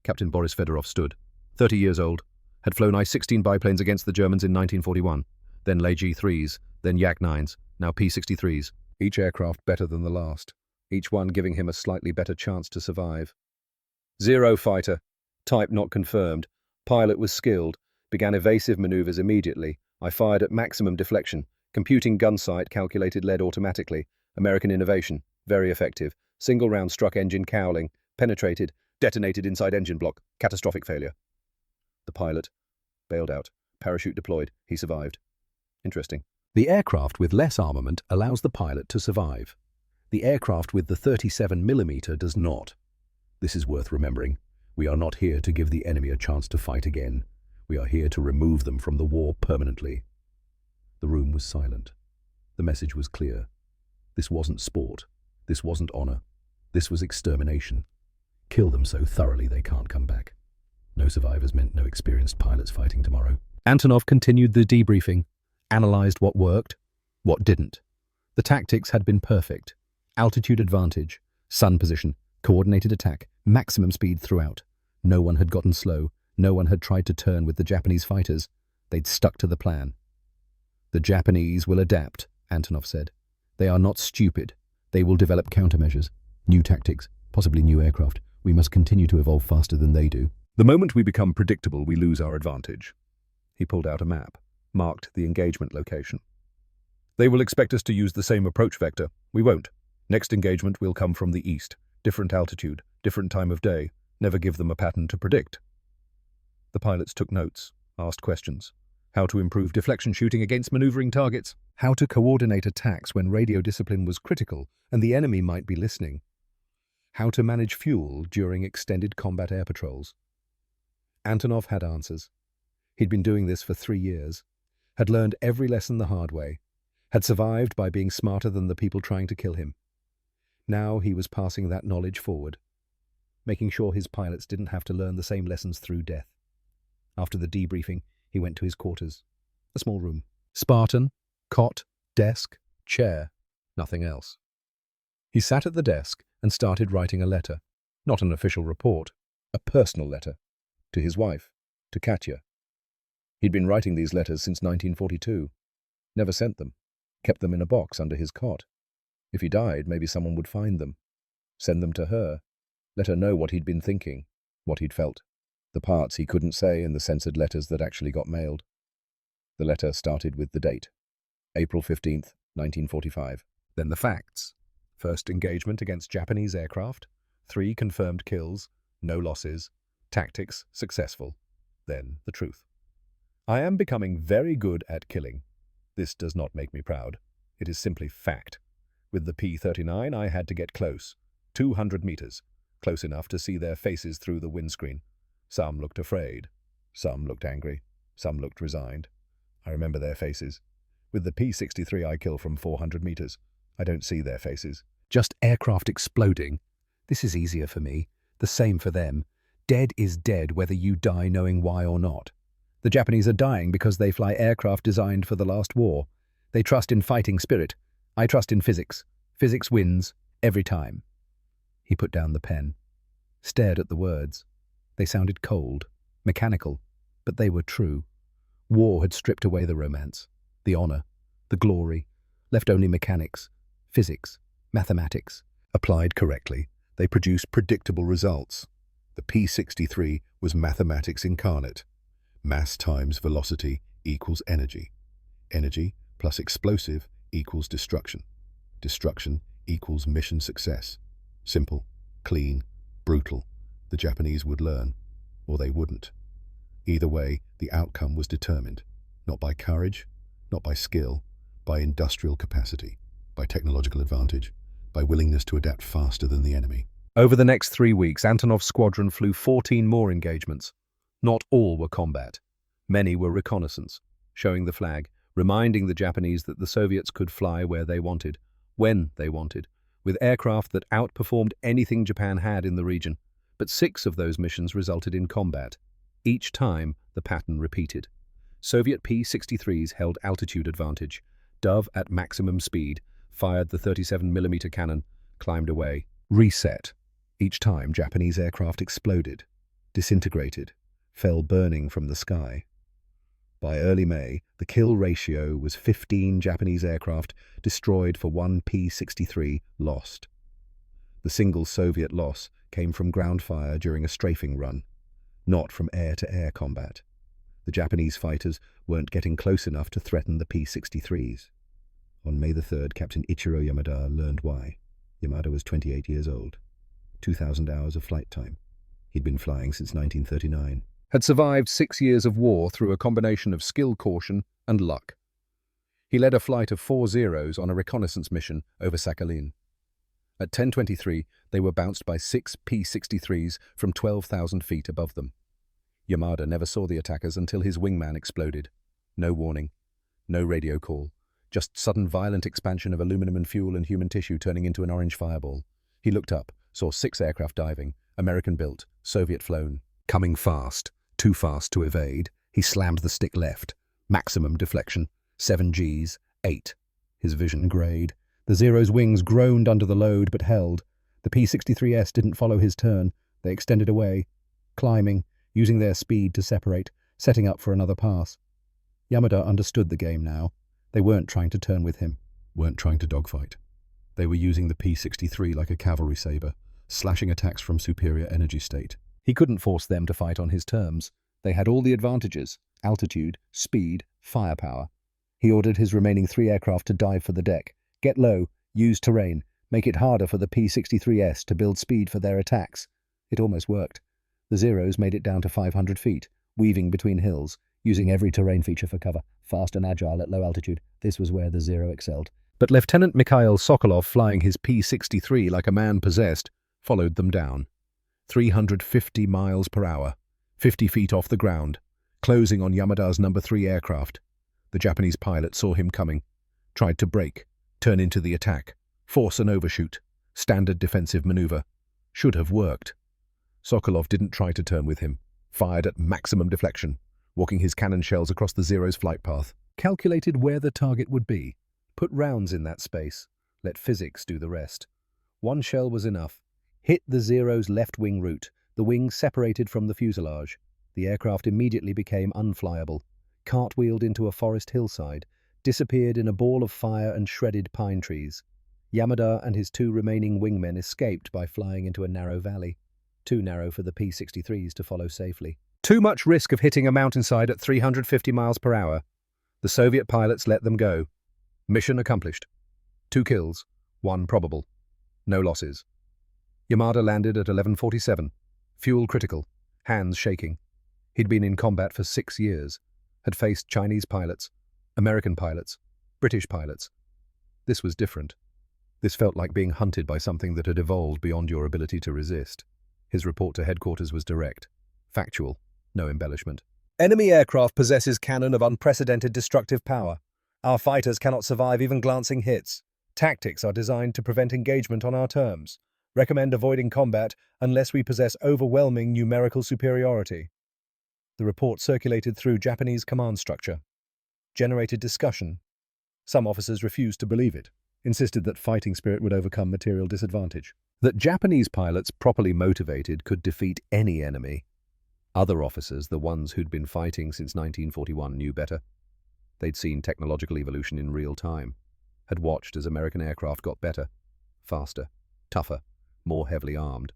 Speaker 2: Captain Boris Fedorov stood, 30 years old, had flown I-16 biplanes against the Germans in 1941, then Lei G3s, then Yak-9s, now P-63s. Each aircraft better than the last, each one giving him a slightly better chance to survive. Zero fighter, type not confirmed, pilot was skilled, began evasive maneuvers immediately. I fired at maximum deflection, computing gun sight calculated lead automatically, American innovation, very effective, single round struck engine cowling, penetrated, detonated inside engine block, catastrophic failure. The pilot bailed out, parachute deployed, he survived. Interesting. The aircraft with less armament allows the pilot to survive. The aircraft with the 37mm does not. This is worth remembering. We are not here to give the enemy a chance to fight again. We are here to remove them from the war permanently. The room was silent. The message was clear. This wasn't sport. This wasn't honor. This was extermination. Kill them so thoroughly they can't come back. No survivors meant no experienced pilots fighting tomorrow. Antonov continued the debriefing, analyzed what worked, what didn't. The tactics had been perfect. Altitude advantage, sun position, coordinated attack, maximum speed throughout. No one had gotten slow. No one had tried to turn with the Japanese fighters. They'd stuck to the plan. The Japanese will adapt, Antonov said. They are not stupid. They will develop countermeasures, new tactics, possibly new aircraft. We must continue to evolve faster than they do. The moment we become predictable, we lose our advantage. He pulled out a map, marked the engagement location. They will expect us to use the same approach vector. We won't. Next engagement will come from the east. Different altitude, different time of day. Never give them a pattern to predict. The pilots took notes, asked questions. How to improve deflection shooting against maneuvering targets. How to coordinate attacks when radio discipline was critical and the enemy might be listening. How to manage fuel during extended combat air patrols. Antonov had answers. He'd been doing this for 3 years, had learned every lesson the hard way, had survived by being smarter than the people trying to kill him. Now he was passing that knowledge forward, making sure his pilots didn't have to learn the same lessons through death. After the debriefing, he went to his quarters. A small room. Spartan, cot, desk, chair, nothing else. He sat at the desk and started writing a letter. Not an official report, a personal letter. To his wife, to Katya. He'd been writing these letters since 1942. Never sent them. Kept them in a box under his cot. If he died, maybe someone would find them. Send them to her. Let her know what he'd been thinking, what he'd felt. The parts he couldn't say and the censored letters that actually got mailed. The letter started with the date, April 15th, 1945. Then the facts. First engagement against Japanese aircraft, 3 confirmed kills, no losses, tactics successful. Then the truth. I am becoming very good at killing. This does not make me proud. It is simply fact. With the P-39, I had to get close, 200 meters, close enough to see their faces through the windscreen. Some looked afraid, some looked angry, some looked resigned. I remember their faces. With the P-63, I kill from 400 meters. I don't see their faces. Just aircraft exploding. This is easier for me. The same for them. Dead is dead whether you die knowing why or not. The Japanese are dying because they fly aircraft designed for the last war. They trust in fighting spirit. I trust in physics. Physics wins every time. He put down the pen, stared at the words. They sounded cold, mechanical, but they were true. War had stripped away the romance, the honor, the glory, left only mechanics, physics, mathematics. Applied correctly, they produced predictable results. The P-63 was mathematics incarnate. Mass times velocity equals energy. Energy plus explosive equals destruction. Destruction equals mission success. Simple, clean, brutal. The Japanese would learn, or they wouldn't. Either way, the outcome was determined, not by courage, not by skill, by industrial capacity, by technological advantage, by willingness to adapt faster than the enemy. Over the next 3 weeks, Antonov's squadron flew 14 more engagements. Not all were combat. Many were reconnaissance, showing the flag, reminding the Japanese that the Soviets could fly where they wanted, when they wanted, with aircraft that outperformed anything Japan had in the region. But 6 of those missions resulted in combat. Each time, the pattern repeated. Soviet P-63s held altitude advantage. Dove, at maximum speed, fired the 37mm cannon, climbed away. Reset. Each time, Japanese aircraft exploded, disintegrated, fell burning from the sky. By early May, the kill ratio was 15 Japanese aircraft destroyed for 1 P-63 lost. The single Soviet loss came from ground fire during a strafing run, not from air-to-air combat. The Japanese fighters weren't getting close enough to threaten the P-63s. On May the 3rd, Captain Ichiro Yamada learned why. Yamada was 28 years old, 2,000 hours of flight time. He'd been flying since 1939. Had survived 6 years of war through a combination of skill, caution, and luck. He led a flight of 4 Zeros on a reconnaissance mission over Sakhalin. At 10:23, they were bounced by 6 P-63s from 12,000 feet above them. Yamada never saw the attackers until his wingman exploded. No warning, no radio call, just sudden violent expansion of aluminum and fuel and human tissue turning into an orange fireball. He looked up, saw 6 aircraft diving, American-built, Soviet-flown. Coming fast, too fast to evade, he slammed the stick left. Maximum deflection, 7 Gs, 8. His vision grayed. The Zero's wings groaned under the load but held. The P-63S didn't follow his turn. They extended away, climbing, using their speed to separate, setting up for another pass. Yamada understood the game now. They weren't trying to turn with him, weren't trying to dogfight. They were using the P-63 like a cavalry saber, slashing attacks from superior energy state. He couldn't force them to fight on his terms. They had all the advantages: altitude, speed, firepower. He ordered his remaining 3 aircraft to dive for the deck, get low, use terrain, make it harder for the P-63S to build speed for their attacks. It almost worked. The Zeros made it down to 500 feet, weaving between hills, using every terrain feature for cover, fast and agile at low altitude. This was where the Zero excelled. But Lieutenant Mikhail Sokolov, flying his P-63 like a man possessed, followed them down. 350 miles per hour, 50 feet off the ground, closing on Yamada's No. 3 aircraft. The Japanese pilot saw him coming, tried to brake, turn into the attack, force an overshoot, standard defensive maneuver. Should have worked. Sokolov didn't try to turn with him, fired at maximum deflection, walking his cannon shells across the Zero's flight path, calculated where the target would be, put rounds in that space, let physics do the rest. 1 shell was enough. Hit the Zero's left wing root. The wing separated from the fuselage. The aircraft immediately became unflyable, cartwheeled into a forest hillside, disappeared in a ball of fire and shredded pine trees. Yamada and his 2 remaining wingmen escaped by flying into a narrow valley. too narrow for the P-63s to follow safely. Too much risk of hitting a mountainside at 350 miles per hour. The Soviet pilots let them go. Mission accomplished. 2 kills, 1 probable. No losses. Yamada landed at 11:47. Fuel critical, hands shaking. He'd been in combat for 6 years, had faced Chinese pilots, American pilots, British pilots. This was different. This felt like being hunted by something that had evolved beyond your ability to resist. His report to headquarters was direct, factual, no embellishment. Enemy aircraft possesses cannon of unprecedented destructive power. Our fighters cannot survive even glancing hits. Tactics are designed to prevent engagement on our terms. Recommend avoiding combat unless we possess overwhelming numerical superiority. The report circulated through Japanese command structure. Generated discussion. Some officers refused to believe it, insisted that fighting spirit would overcome material disadvantage. That Japanese pilots properly motivated could defeat any enemy. Other officers, the ones who'd been fighting since 1941, knew better. They'd seen technological evolution in real time, had watched as American aircraft got better, faster, tougher, more heavily armed.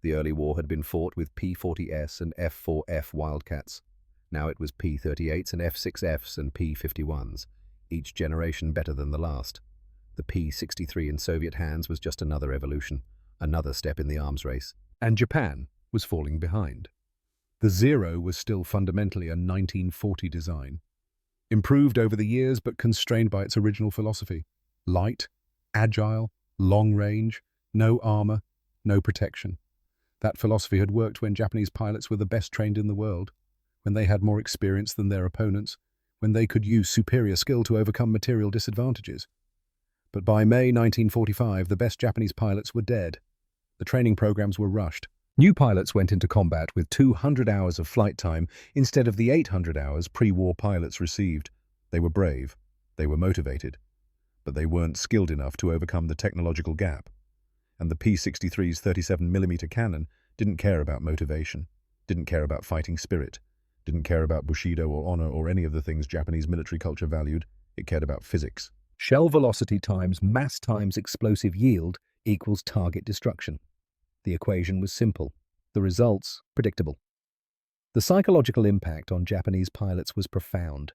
Speaker 2: The early war had been fought with P-40S and F-4F Wildcats. Now it was P-38s and F-6Fs and P-51s, each generation better than the last. The P-63 in Soviet hands was just another evolution, another step in the arms race. And Japan was falling behind. The Zero was still fundamentally a 1940 design, improved over the years but constrained by its original philosophy. Light, agile, long range, no armor, no protection. That philosophy had worked when Japanese pilots were the best trained in the world, when they had more experience than their opponents, when they could use superior skill to overcome material disadvantages. But by May 1945, the best Japanese pilots were dead. The training programs were rushed. New pilots went into combat with 200 hours of flight time instead of the 800 hours pre-war pilots received. They were brave. They were motivated. But they weren't skilled enough to overcome the technological gap. And the P-63's 37mm cannon didn't care about motivation, didn't care about fighting spirit, didn't care about Bushido or honor or any of the things Japanese military culture valued. It cared about physics. Shell velocity times mass times explosive yield equals target destruction. The equation was simple. The results, predictable. The psychological impact on Japanese pilots was profound.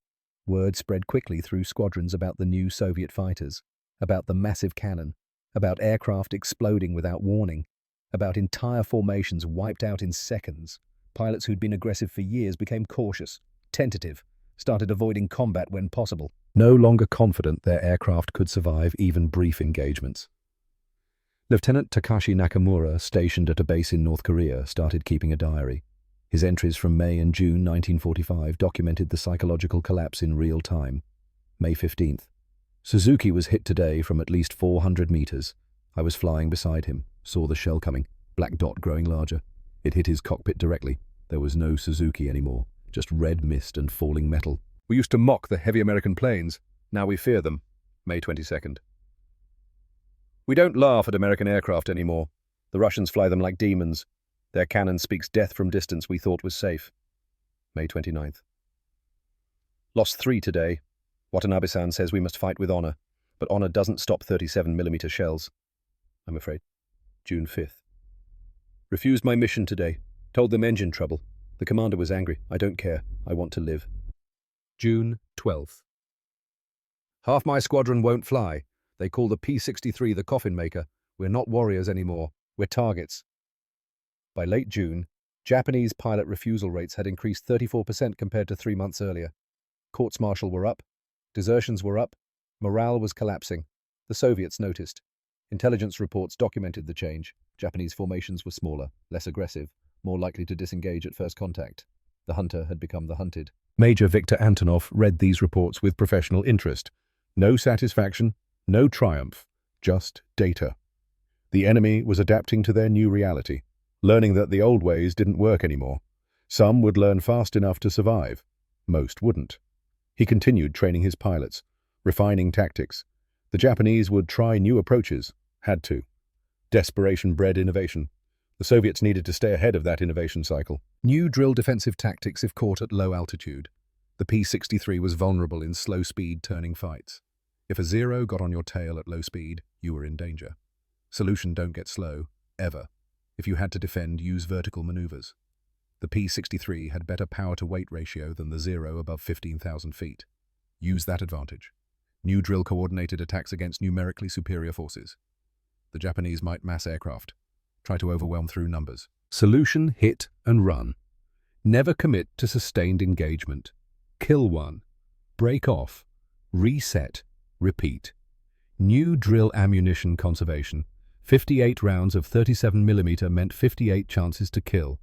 Speaker 2: Word spread quickly through squadrons about the new Soviet fighters, about the massive cannon, about aircraft exploding without warning, about entire formations wiped out in seconds. Pilots who'd been aggressive for years became cautious, tentative, started avoiding combat when possible, no longer confident their aircraft could survive even brief engagements. Lieutenant Takashi Nakamura, stationed at a base in North Korea, started keeping a diary. His entries from May and June 1945 documented the psychological collapse in real time. May 15th. Suzuki was hit today from at least 400 meters. I was flying beside him, saw the shell coming, black dot growing larger. It hit his cockpit directly. There was no Suzuki anymore, just red mist and falling metal. We used to mock the heavy American planes. Now we fear them. May 22nd. We don't laugh at American aircraft anymore. The Russians fly them like demons. Their cannon speaks death from distance we thought was safe. May 29th. Lost 3 today. Watanabe-san says we must fight with honor, but honor doesn't stop 37mm shells, I'm afraid. June 5th. Refused my mission today. Told them engine trouble. The commander was angry. I don't care. I want to live. June 12th. Half my squadron won't fly. They call the P-63 the coffin maker. We're not warriors anymore. We're targets. By late June, Japanese pilot refusal rates had increased 34% compared to 3 months earlier. Courts-martial were up. Desertions were up. Morale was collapsing. The Soviets noticed. Intelligence reports documented the change. Japanese formations were smaller, less aggressive, more likely to disengage at first contact. The hunter had become the hunted. Major Viktor Antonov read these reports with professional interest. No satisfaction, no triumph, just data. The enemy was adapting to their new reality, learning that the old ways didn't work anymore. Some would learn fast enough to survive. Most wouldn't. He continued training his pilots, refining tactics. The Japanese would try new approaches, had to. Desperation bred innovation. The Soviets needed to stay ahead of that innovation cycle. New drill defensive tactics if caught at low altitude. The P-63 was vulnerable in slow-speed turning fights. If a Zero got on your tail at low speed, you were in danger. Solution: don't get slow, ever.
Speaker 3: If you had to defend, use vertical maneuvers. The P-63 had better power-to-weight ratio than the Zero above 15,000 feet. Use that advantage. New drill-coordinated attacks against numerically superior forces. The Japanese might mass aircraft. Try to overwhelm through numbers.
Speaker 2: Solution: hit and run. Never commit to sustained engagement. Kill one. Break off. Reset. Repeat. New drill ammunition conservation. 58 rounds of 37mm meant 58 chances to kill.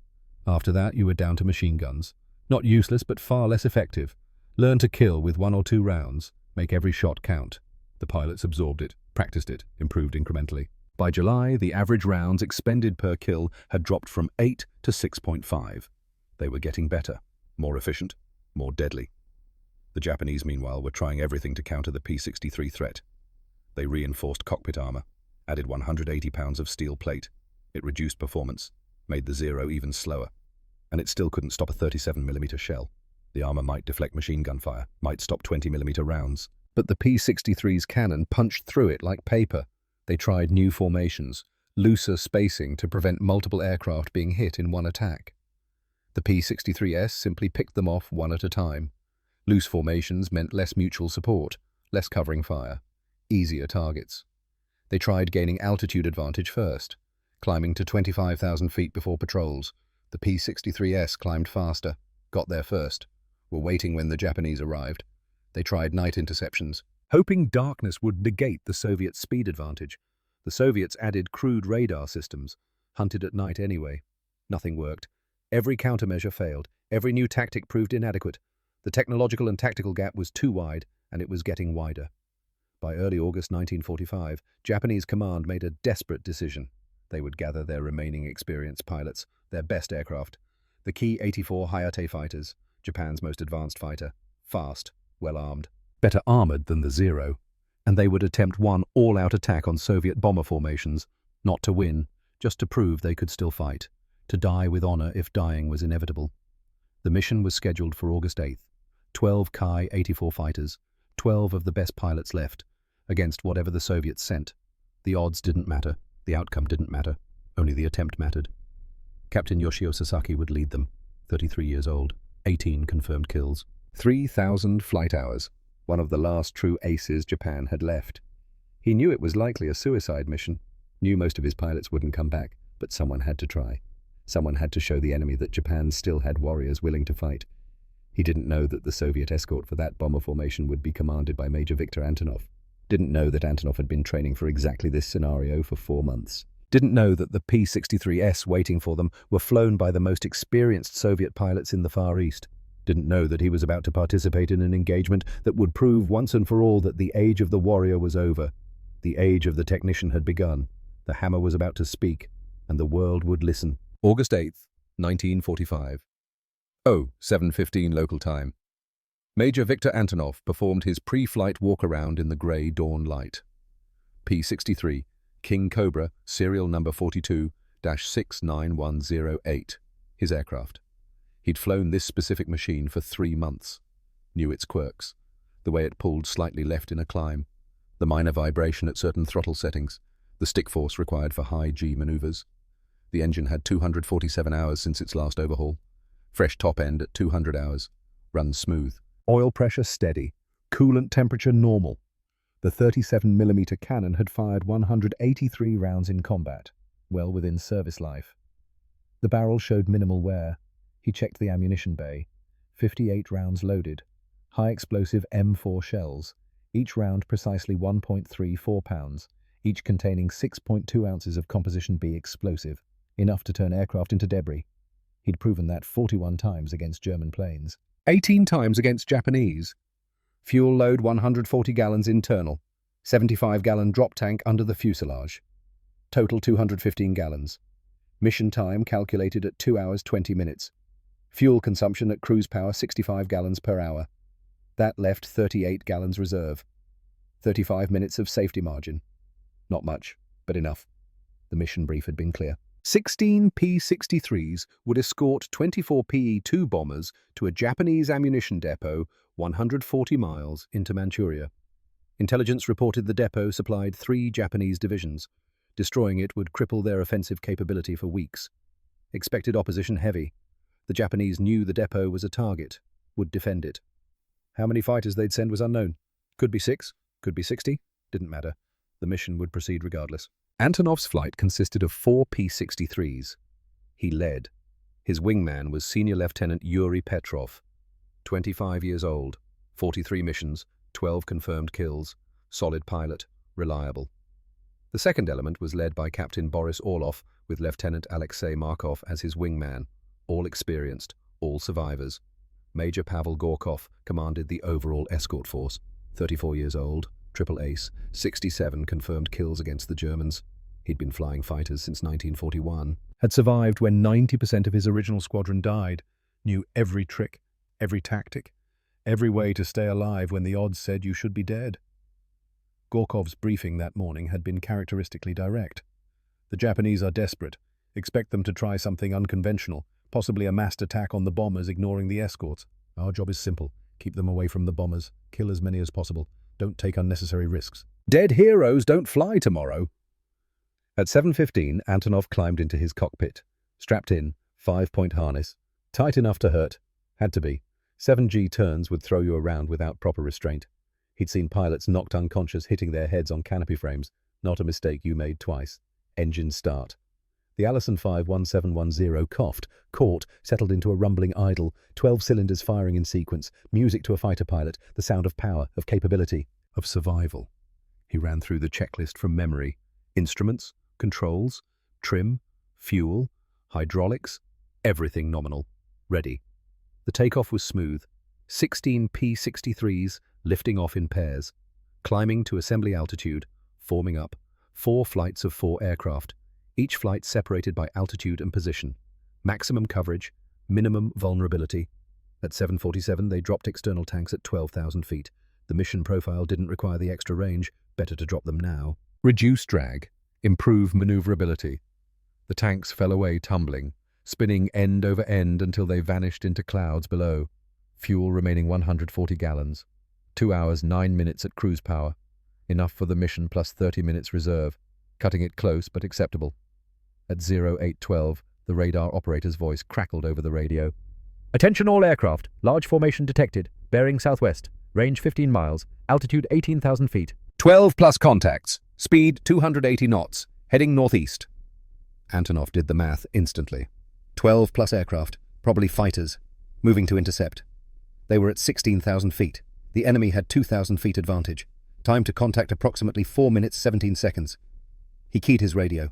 Speaker 2: After that, you were down to machine guns. Not useless, but far less effective. Learn to kill with 1 or 2 rounds. Make every shot count. The pilots absorbed it, practiced it, improved incrementally. By July, the average rounds expended per kill had dropped from 8 to 6.5. They were getting better, more efficient, more deadly. The Japanese, meanwhile, were trying everything to counter the P-63 threat. They reinforced cockpit armor, added 180 pounds of steel plate. It reduced performance, made the Zero even slower. And it still couldn't stop a 37mm shell. The armor might deflect machine gun fire, might stop 20mm rounds. But the P-63's cannon punched through it like paper. They tried new formations, looser spacing to prevent multiple aircraft being hit in one attack. The P-63S simply picked them off one at a time. Loose formations meant less mutual support, less covering fire, easier targets. They tried gaining altitude advantage first, climbing to 25,000 feet before patrols. The P-63S climbed faster, got there first, were waiting when the Japanese arrived. They tried night interceptions, hoping darkness would negate the Soviet speed advantage. The Soviets added crude radar systems, hunted at night anyway. Nothing worked. Every countermeasure failed. Every new tactic proved inadequate. The technological and tactical gap was too wide, and it was getting wider. By early August 1945, Japanese command made a desperate decision. They would gather their remaining experienced pilots, their best aircraft, the Ki-84 Hayate fighters, Japan's most advanced fighter, fast, well-armed, better armored than the Zero, and they would attempt one all-out attack on Soviet bomber formations, not to win, just to prove they could still fight, to die with honor if dying was inevitable. The mission was scheduled for August 8th. 12 Ki-84 fighters, 12 of the best pilots left, against whatever the Soviets sent. The odds didn't matter, the outcome didn't matter, only the attempt mattered. Captain Yoshio Sasaki would lead them, 33 years old, 18 confirmed kills. 3,000 flight hours, one of the last true aces Japan had left. He knew it was likely a suicide mission, knew most of his pilots wouldn't come back, but someone had to try. Someone had to show the enemy that Japan still had warriors willing to fight. He didn't know that the Soviet escort for that bomber formation would be commanded by Major Viktor Antonov. Didn't know that Antonov had been training for exactly this scenario for 4 months. Didn't know that the P-63S waiting for them were flown by the most experienced Soviet pilots in the Far East. Didn't know that he was about to participate in an engagement that would prove once and for all that the age of the warrior was over. The age of the technician had begun. The hammer was about to speak, and the world would listen. August 8th, 1945. 7:15 local time. Major Viktor Antonov performed his pre-flight walk-around in the grey dawn light. P-63, King Cobra, serial number 42-69108, his aircraft. He'd flown this specific machine for 3 months. Knew its quirks. The way it pulled slightly left in a climb. The minor vibration at certain throttle settings. The stick force required for high G maneuvers. The engine had 247 hours since its last overhaul. Fresh top end at 200 hours. Runs smooth. Oil pressure steady. Coolant temperature normal. The 37mm cannon had fired 183 rounds in combat, well within service life. The barrel showed minimal wear. He checked the ammunition bay. 58 rounds loaded. High explosive M4 shells, each round precisely 1.34 pounds, each containing 6.2 ounces of Composition B explosive, enough to turn aircraft into debris. He'd proven that 41 times against German planes. 18 times against Japanese. Fuel load 140 gallons internal. 75-gallon drop tank under the fuselage. Total 215 gallons. Mission time calculated at 2 hours 20 minutes. Fuel consumption at cruise power 65 gallons per hour. That left 38 gallons reserve. 35 minutes of safety margin. Not much, but enough. The mission brief had been clear. 16 P-63s would escort 24 PE-2 bombers to a Japanese ammunition depot 140 miles into Manchuria. Intelligence reported the depot supplied 3 Japanese divisions. Destroying it would cripple their offensive capability for weeks. Expected opposition heavy. The Japanese knew the depot was a target, would defend it. How many fighters they'd send was unknown. Could be 6, could be 60, didn't matter. The mission would proceed regardless. Antonov's flight consisted of 4 P-63s. He led. His wingman was Senior Lieutenant Yuri Petrov, 25 years old, 43 missions, 12 confirmed kills, solid pilot, reliable. The second element was led by Captain Boris Orlov with Lieutenant Alexei Markov as his wingman, all experienced, all survivors. Major Pavel Gorkov commanded the overall escort force, 34 years old, triple ace, 67 confirmed kills against the Germans. He'd been flying fighters since 1941, had survived when 90% of his original squadron died, knew every trick, every tactic, every way to stay alive when the odds said you should be dead. Gorkov's briefing that morning had been characteristically direct. The Japanese are desperate. Expect them to try something unconventional, possibly a massed attack on the bombers ignoring the escorts. Our job is simple. Keep them away from the bombers. Kill as many as possible. Don't take unnecessary risks. Dead heroes don't fly tomorrow. At 7:15, Antonov climbed into his cockpit. Strapped in, 5-point harness. Tight enough to hurt. Had to be. 7G turns would throw you around without proper restraint. He'd seen pilots knocked unconscious hitting their heads on canopy frames. Not a mistake you made twice. Engine start. The Allison 51710 coughed, caught, settled into a rumbling idle, 12 cylinders firing in sequence, music to a fighter pilot, the sound of power, of capability, of survival. He ran through the checklist from memory. Instruments, controls, trim, fuel, hydraulics, everything nominal. Ready. The takeoff was smooth. 16 P-63s lifting off in pairs, climbing to assembly altitude, forming up, 4 flights of 4 aircraft, each flight separated by altitude and position, maximum coverage, minimum vulnerability. At 7:47, they dropped external tanks at 12,000 feet. The mission profile didn't require the extra range, better to drop them now. Reduce drag, improve maneuverability. The tanks fell away tumbling, spinning end over end until they vanished into clouds below. Fuel remaining 140 gallons. 2 hours, 9 minutes at cruise power. Enough for the mission plus 30 minutes reserve, cutting it close but acceptable. At 0812, the radar operator's voice crackled over the radio. Attention all aircraft, large formation detected, bearing southwest, range 15 miles, altitude 18,000 feet. 12 plus contacts, speed 280 knots, heading northeast. Antonov did the math instantly. 12 plus aircraft, probably fighters, moving to intercept. They were at 16,000 feet. The enemy had 2,000 feet advantage. Time to contact approximately 4 minutes 17 seconds. He keyed his radio.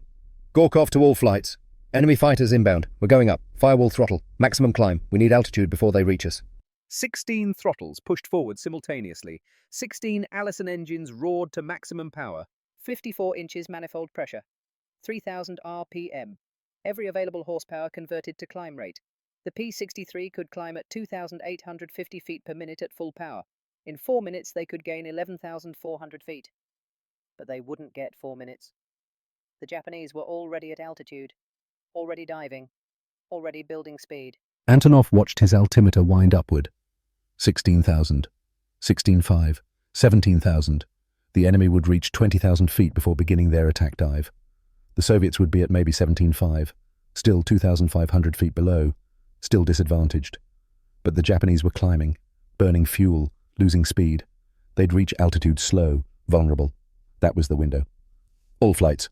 Speaker 2: Gorkov to all flights. Enemy fighters inbound. We're going up. Firewall throttle. Maximum climb. We need altitude before they reach us. 16 throttles pushed forward simultaneously. 16 Allison engines roared to maximum power.
Speaker 4: 54 inches manifold pressure. 3,000 RPM. Every available horsepower converted to climb rate. The P-63 could climb at 2,850 feet per minute at full power. In 4 minutes, they could gain 11,400 feet. But they wouldn't get 4 minutes. The Japanese were already at altitude, already diving, already building speed.
Speaker 2: Antonov watched his altimeter wind upward. 16,000, 16,500, 17,000. The enemy would reach 20,000 feet before beginning their attack dive. The Soviets would be at maybe 17,500, still 2,500 feet below, still disadvantaged. But the Japanese were climbing, burning fuel, losing speed. They'd reach altitude slow, vulnerable. That was the window. All flights,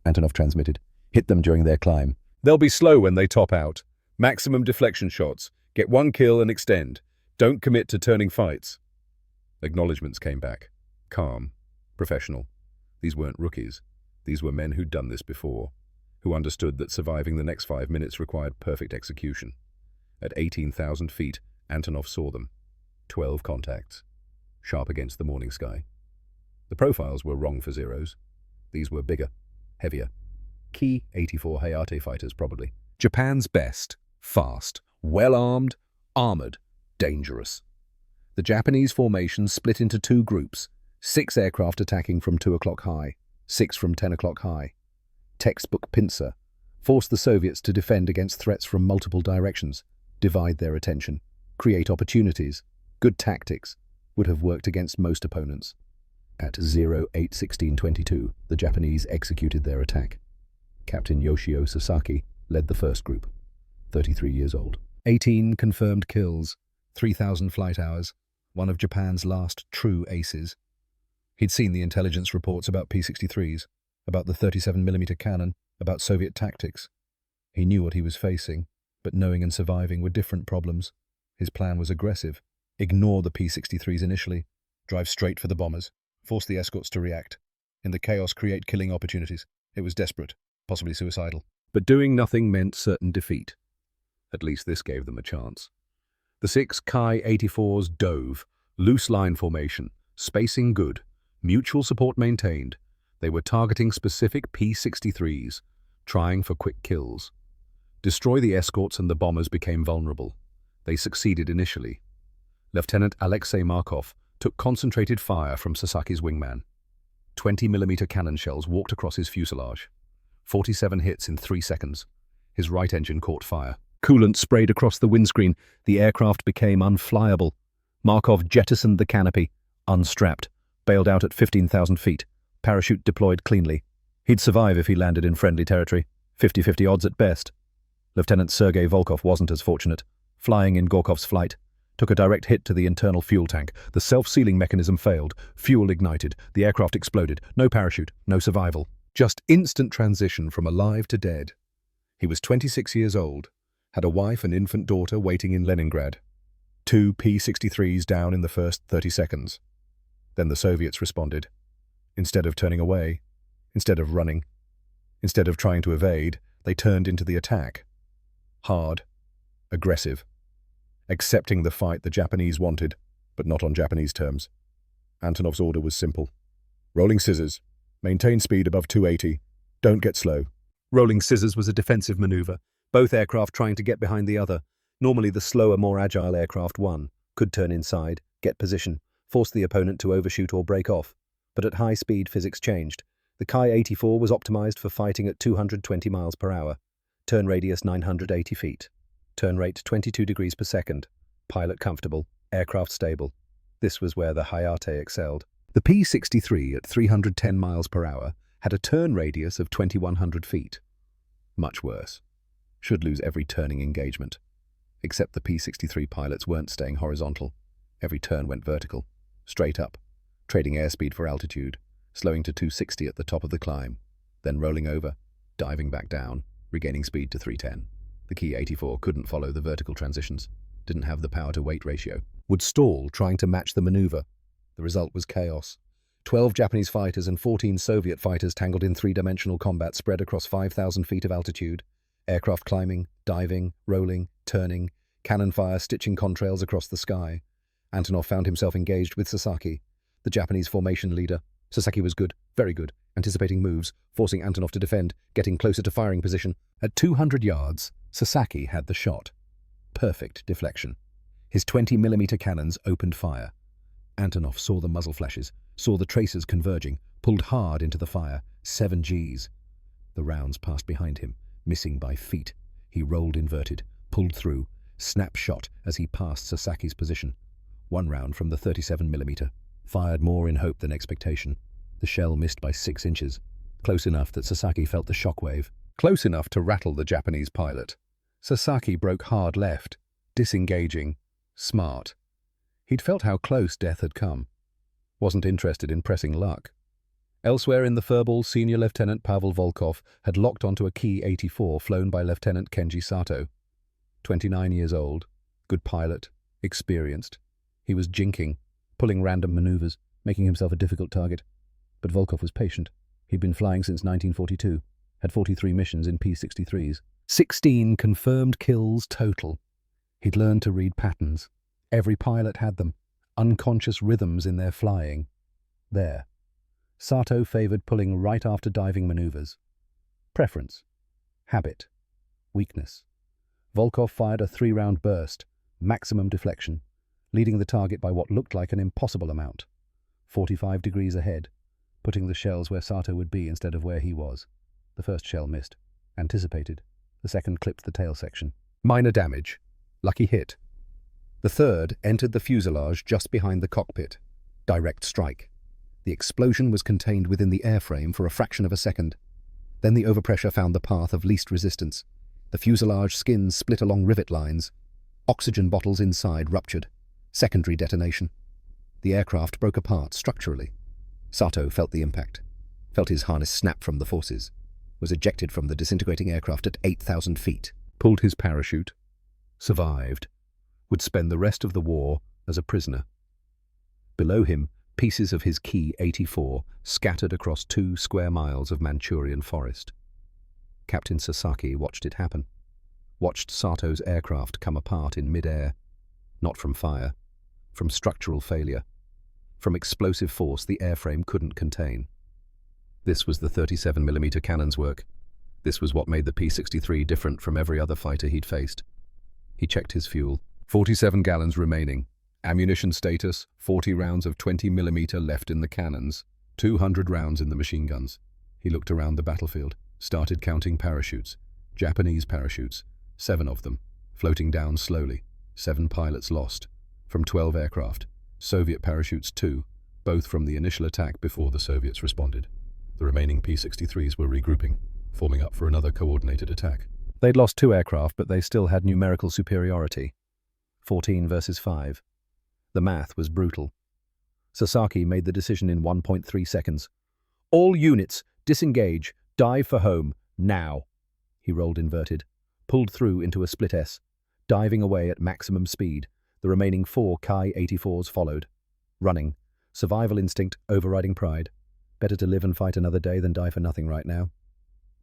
Speaker 2: Antonov transmitted. Hit them during their climb. They'll be slow when they top out. Maximum deflection shots. Get 1 kill and extend. Don't commit to turning fights. Acknowledgements came back. Calm. Professional. These weren't rookies. These were men who'd done this before, who understood that surviving the next 5 minutes required perfect execution. At 18,000 feet, Antonov saw them. 12 contacts. Sharp against the morning sky. The profiles were wrong for zeros. These were bigger, heavier. Key 84 Hayate fighters, probably. Japan's best. Fast. Well-armed. Armored. Dangerous. The Japanese formation split into 2 groups. 6 aircraft attacking from 2 o'clock high. 6 from 10 o'clock high. Textbook pincer. Force the Soviets to defend against threats from multiple directions. Divide their attention. Create opportunities. Good tactics. Would have worked against most opponents. At 08:16:22, the Japanese executed their attack. Captain Yoshio Sasaki led the first group, 33 years old. 18 confirmed kills, 3,000 flight hours, one of Japan's last true aces. He'd seen the intelligence reports about P-63s, about the 37mm cannon, about Soviet tactics. He knew what he was facing, but knowing and surviving were different problems. His plan was aggressive. Ignore the P-63s initially, drive straight for the bombers, force the escorts to react. In the chaos, create killing opportunities. It was desperate, possibly suicidal. But doing nothing meant certain defeat. At least this gave them a chance. The 6 Ki-84s dove, loose line formation, spacing good, mutual support maintained. They were targeting specific P-63s, trying for quick kills. Destroy the escorts and the bombers became vulnerable. They succeeded initially. Lieutenant Alexei Markov took concentrated fire from Sasaki's wingman. 20mm cannon shells walked across his fuselage. 47 hits in 3 seconds. His right engine caught fire. Coolant sprayed across the windscreen. The aircraft became unflyable. Markov jettisoned the canopy, unstrapped, bailed out at 15,000 feet. Parachute deployed cleanly. He'd survive if he landed in friendly territory. 50-50 odds at best. Lieutenant Sergei Volkov wasn't as fortunate. Flying in Gorkov's flight, took a direct hit to the internal fuel tank. The self-sealing mechanism failed. Fuel ignited. The aircraft exploded. No parachute, no survival. Just instant transition from alive to dead. He was 26 years old, had a wife and infant daughter waiting in Leningrad. 2 P-63s down in the first 30 seconds. Then the Soviets responded. Instead of turning away, instead of running, instead of trying to evade, they turned into the attack. Hard, aggressive, accepting the fight the Japanese wanted, but not on Japanese terms. Antonov's order was simple. Rolling scissors. Maintain speed above 280. Don't get slow. Rolling scissors was a defensive maneuver, both aircraft trying to get behind the other. Normally the slower, more agile aircraft won, could turn inside, get position, force the opponent to overshoot or break off. But at high speed, physics changed. The Ki-84 was optimized for fighting at 220 miles per hour. Turn radius 980 feet. Turn rate 22 degrees per second. Pilot comfortable, aircraft stable. This was where the Hayate excelled. The P-63 at 310 miles per hour had a turn radius of 2,100 feet. Much worse. Should lose every turning engagement. Except the P-63 pilots weren't staying horizontal. Every turn went vertical, straight up, trading airspeed for altitude, slowing to 260 at the top of the climb, then rolling over, diving back down, regaining speed to 310. The Ki-84 couldn't follow the vertical transitions, didn't have the power-to-weight ratio, would stall trying to match the maneuver. The result was chaos. 12 Japanese fighters and 14 Soviet fighters tangled in three-dimensional combat spread across 5,000 feet of altitude. Aircraft climbing, diving, rolling, turning, cannon fire stitching contrails across the sky. Antonov found himself engaged with Sasaki, the Japanese formation leader. Sasaki was good, very good, anticipating moves, forcing Antonov to defend, getting closer to firing position. At 200 yards, Sasaki had the shot. Perfect deflection. His 20mm cannons opened fire. Antonov saw the muzzle flashes, saw the tracers converging, pulled hard into the fire. 7 Gs. The rounds passed behind him, missing by feet. He rolled inverted, pulled through, snapshot as he passed Sasaki's position. 1 round from the 37mm, fired more in hope than expectation. The shell missed by 6 inches, close enough that Sasaki felt the shockwave, close enough to rattle the Japanese pilot. Sasaki broke hard left, disengaging, smart. He'd felt how close death had come. Wasn't interested in pressing luck. Elsewhere in the furball, Senior Lieutenant Pavel Volkov had locked onto a Ki-84 flown by Lieutenant Kenji Sato. 29 years old, good pilot, experienced. He was jinking, pulling random maneuvers, making himself a difficult target. But Volkov was patient. He'd been flying since 1942, had 43 missions in P-63s. 16 confirmed kills total. He'd learned to read patterns. Every pilot had them, unconscious rhythms in their flying. There. Sato favored pulling right after diving maneuvers. Preference. Habit. Weakness. Volkov fired a 3-round burst, maximum deflection, leading the target by what looked like an impossible amount. 45 degrees ahead, putting the shells where Sato would be instead of where he was. The first shell missed. Anticipated. The second clipped the tail section. Minor damage. Lucky hit. The third entered the fuselage just behind the cockpit. Direct strike. The explosion was contained within the airframe for a fraction of a second. Then the overpressure found the path of least resistance. The fuselage skins split along rivet lines. Oxygen bottles inside ruptured. Secondary detonation. The aircraft broke apart structurally. Sato felt the impact, felt his harness snap from the forces, was ejected from the disintegrating aircraft at 8,000 feet.
Speaker 3: Pulled his parachute, survived, would spend the rest of the war as a prisoner. Below him, pieces of his Ki-84 scattered across 2 square miles of Manchurian forest. Captain Sasaki watched it happen, watched Sato's aircraft come apart in mid-air, not from fire, from structural failure, from explosive force the airframe couldn't contain. This was the 37mm cannon's work. This was what made the P-63 different from every other fighter he'd faced. He checked his fuel. 47 gallons remaining. Ammunition status, 40 rounds of 20mm left in the cannons, 200 rounds in the machine guns. He looked around the battlefield, started counting parachutes. Japanese parachutes, 7 of them, floating down slowly. 7 pilots lost, from 12 aircraft. Soviet parachutes 2, both from the initial attack before the Soviets responded. The remaining P-63s were regrouping, forming up for another coordinated attack.
Speaker 2: They'd lost 2 aircraft, but they still had numerical superiority. 14 versus 5. The math was brutal. Sasaki made the decision in 1.3 seconds. All units, disengage, dive for home, now. He rolled inverted, pulled through into a split S, diving away at maximum speed. The remaining 4 Ki-84s followed. Running. Survival instinct overriding pride. Better to live and fight another day than die for nothing right now.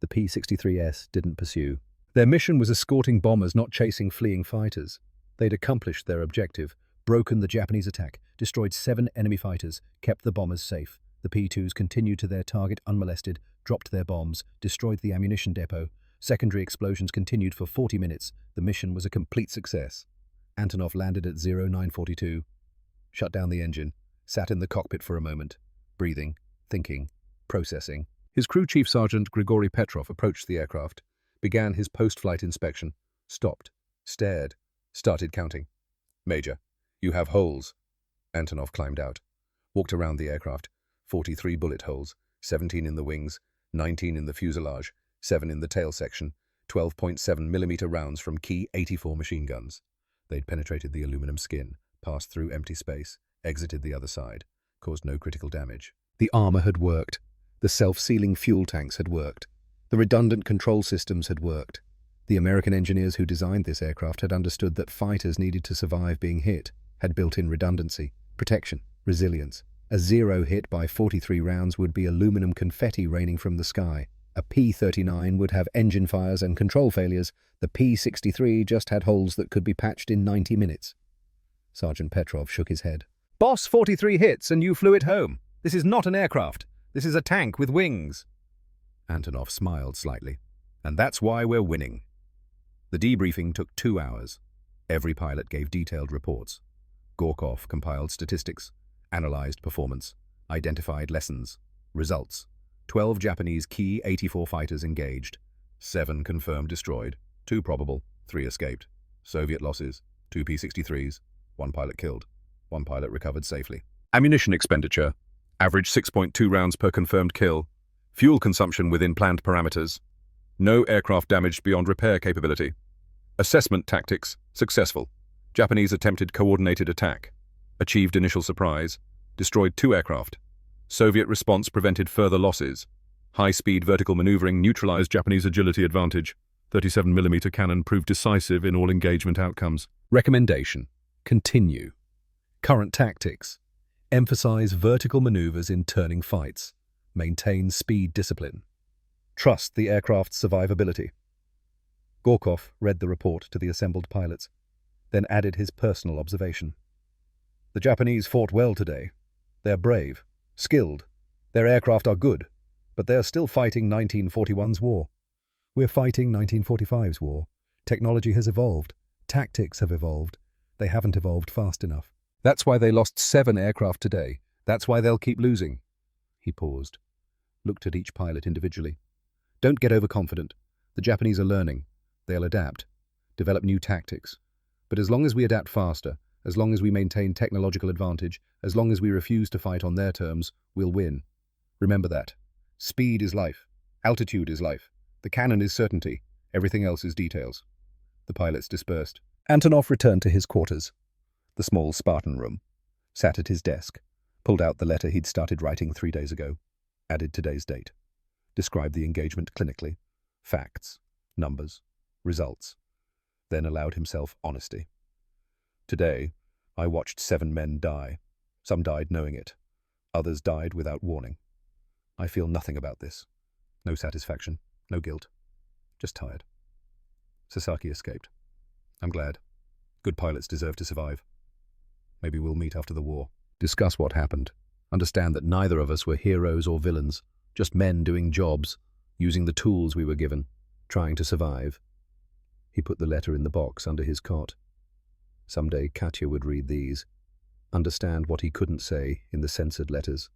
Speaker 2: The P-63S didn't pursue. Their mission was escorting bombers, not chasing fleeing fighters. They'd accomplished their objective, broken the Japanese attack, destroyed 7 enemy fighters, kept the bombers safe. The P-2s continued to their target unmolested, dropped their bombs, destroyed the ammunition depot. Secondary explosions continued for 40 minutes. The mission was a complete success. Antonov landed at 0942, shut down the engine, sat in the cockpit for a moment, breathing, thinking, processing. His crew chief sergeant Grigory Petrov approached the aircraft, began his post-flight inspection, stopped, stared, started counting. "Major, you have holes." Antonov climbed out, walked around the aircraft. 43 bullet holes, 17 in the wings, 19 in the fuselage, 7 in the tail section, 12.7mm rounds from Ki-84 machine guns. They'd penetrated the aluminum skin, passed through empty space, exited the other side, caused no critical damage. The armor had worked. The self-sealing fuel tanks had worked. The redundant control systems had worked. The American engineers who designed this aircraft had understood that fighters needed to survive being hit, had built-in redundancy, protection, resilience. A 0 hit by 43 rounds would be aluminum confetti raining from the sky. A P-39 would have engine fires and control failures. The P-63 just had holes that could be patched in 90 minutes. Sergeant Petrov shook his head. "Boss, 43 hits and you flew it home. This is not an aircraft. This is a tank with wings." Antonov smiled slightly. "And that's why we're winning." The debriefing took 2 hours. Every pilot gave detailed reports. Gorkov compiled statistics, analyzed performance, identified lessons, results. 12 Japanese Ki-84 fighters engaged. 7 confirmed destroyed, 2 probable, 3 escaped. Soviet losses, 2 P-63s, 1 pilot killed, 1 pilot recovered safely. Ammunition expenditure, average 6.2 rounds per confirmed kill. Fuel consumption within planned parameters. No aircraft damaged beyond repair capability. Assessment tactics, successful. Japanese attempted coordinated attack. Achieved initial surprise. Destroyed 2 aircraft. Soviet response prevented further losses. High-speed vertical maneuvering neutralized Japanese agility advantage. 37mm cannon proved decisive in all engagement outcomes. Recommendation: continue. Current tactics: emphasize vertical maneuvers in turning fights. Maintain speed discipline. Trust the aircraft's survivability. Gorkov read the report to the assembled pilots, then added his personal observation. "The Japanese fought well today. They're brave, skilled. Their aircraft are good, but they're still fighting 1941's war. We're fighting 1945's war. Technology has evolved. Tactics have evolved. They haven't evolved fast enough. That's why they lost 7 aircraft today. That's why they'll keep losing." He paused, looked at each pilot individually. "Don't get overconfident. The Japanese are learning. They'll adapt, develop new tactics. But as long as we adapt faster, As long as we maintain technological advantage, as long as we refuse to fight on their terms, we'll win. Remember that. Speed is life. Altitude is life. The cannon is certainty. Everything else is details. The pilots dispersed. Antonov returned to his quarters, the small Spartan room, sat at his desk, pulled out the letter he'd started writing 3 days ago, added today's date, described the engagement clinically, facts, numbers, results, then allowed himself honesty. Today, I watched 7 men die. Some died knowing it. Others died without warning. I feel nothing about this. No satisfaction, no guilt. Just tired. Sasaki escaped. I'm glad. Good pilots deserve to survive. Maybe we'll meet after the war. Discuss what happened. Understand that neither of us were heroes or villains, just men doing jobs, using the tools we were given, trying to survive. He put the letter in the box under his cot. Someday Katya would read these, understand what he couldn't say in the censored letters.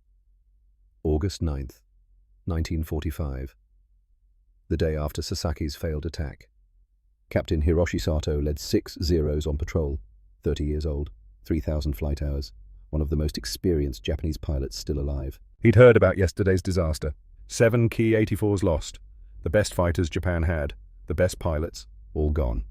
Speaker 2: August 9th, 1945. The day after Sasaki's failed attack. Captain Hiroshi Sato led 6 Zeros on patrol, 30 years old, 3,000 flight hours, one of the most experienced Japanese pilots still alive. He'd heard about yesterday's disaster. 7 key 84s lost. The best fighters Japan had, the best pilots, all gone.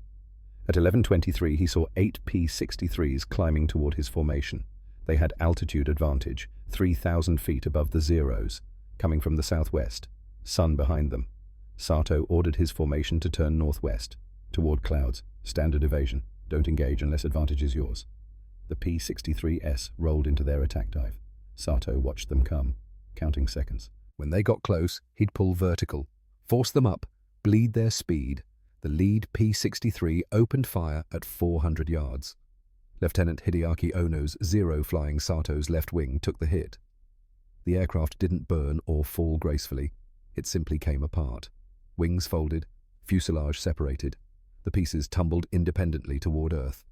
Speaker 2: At 11:23 he saw 8 P-63s climbing toward his formation. They had altitude advantage, 3,000 feet above the Zeros, coming from the southwest, sun behind them. Sato ordered his formation to turn northwest, toward clouds, standard evasion, don't engage unless advantage is yours. The P-63S rolled into their attack dive. Sato watched them come, counting seconds. When they got close, he'd pull vertical, force them up, bleed their speed. The lead P-63 opened fire at 400 yards. Lieutenant Hideaki Ono's Zero flying Sato's left wing took the hit. The aircraft didn't burn or fall gracefully. It simply came apart. Wings folded, fuselage separated. The pieces tumbled independently toward Earth.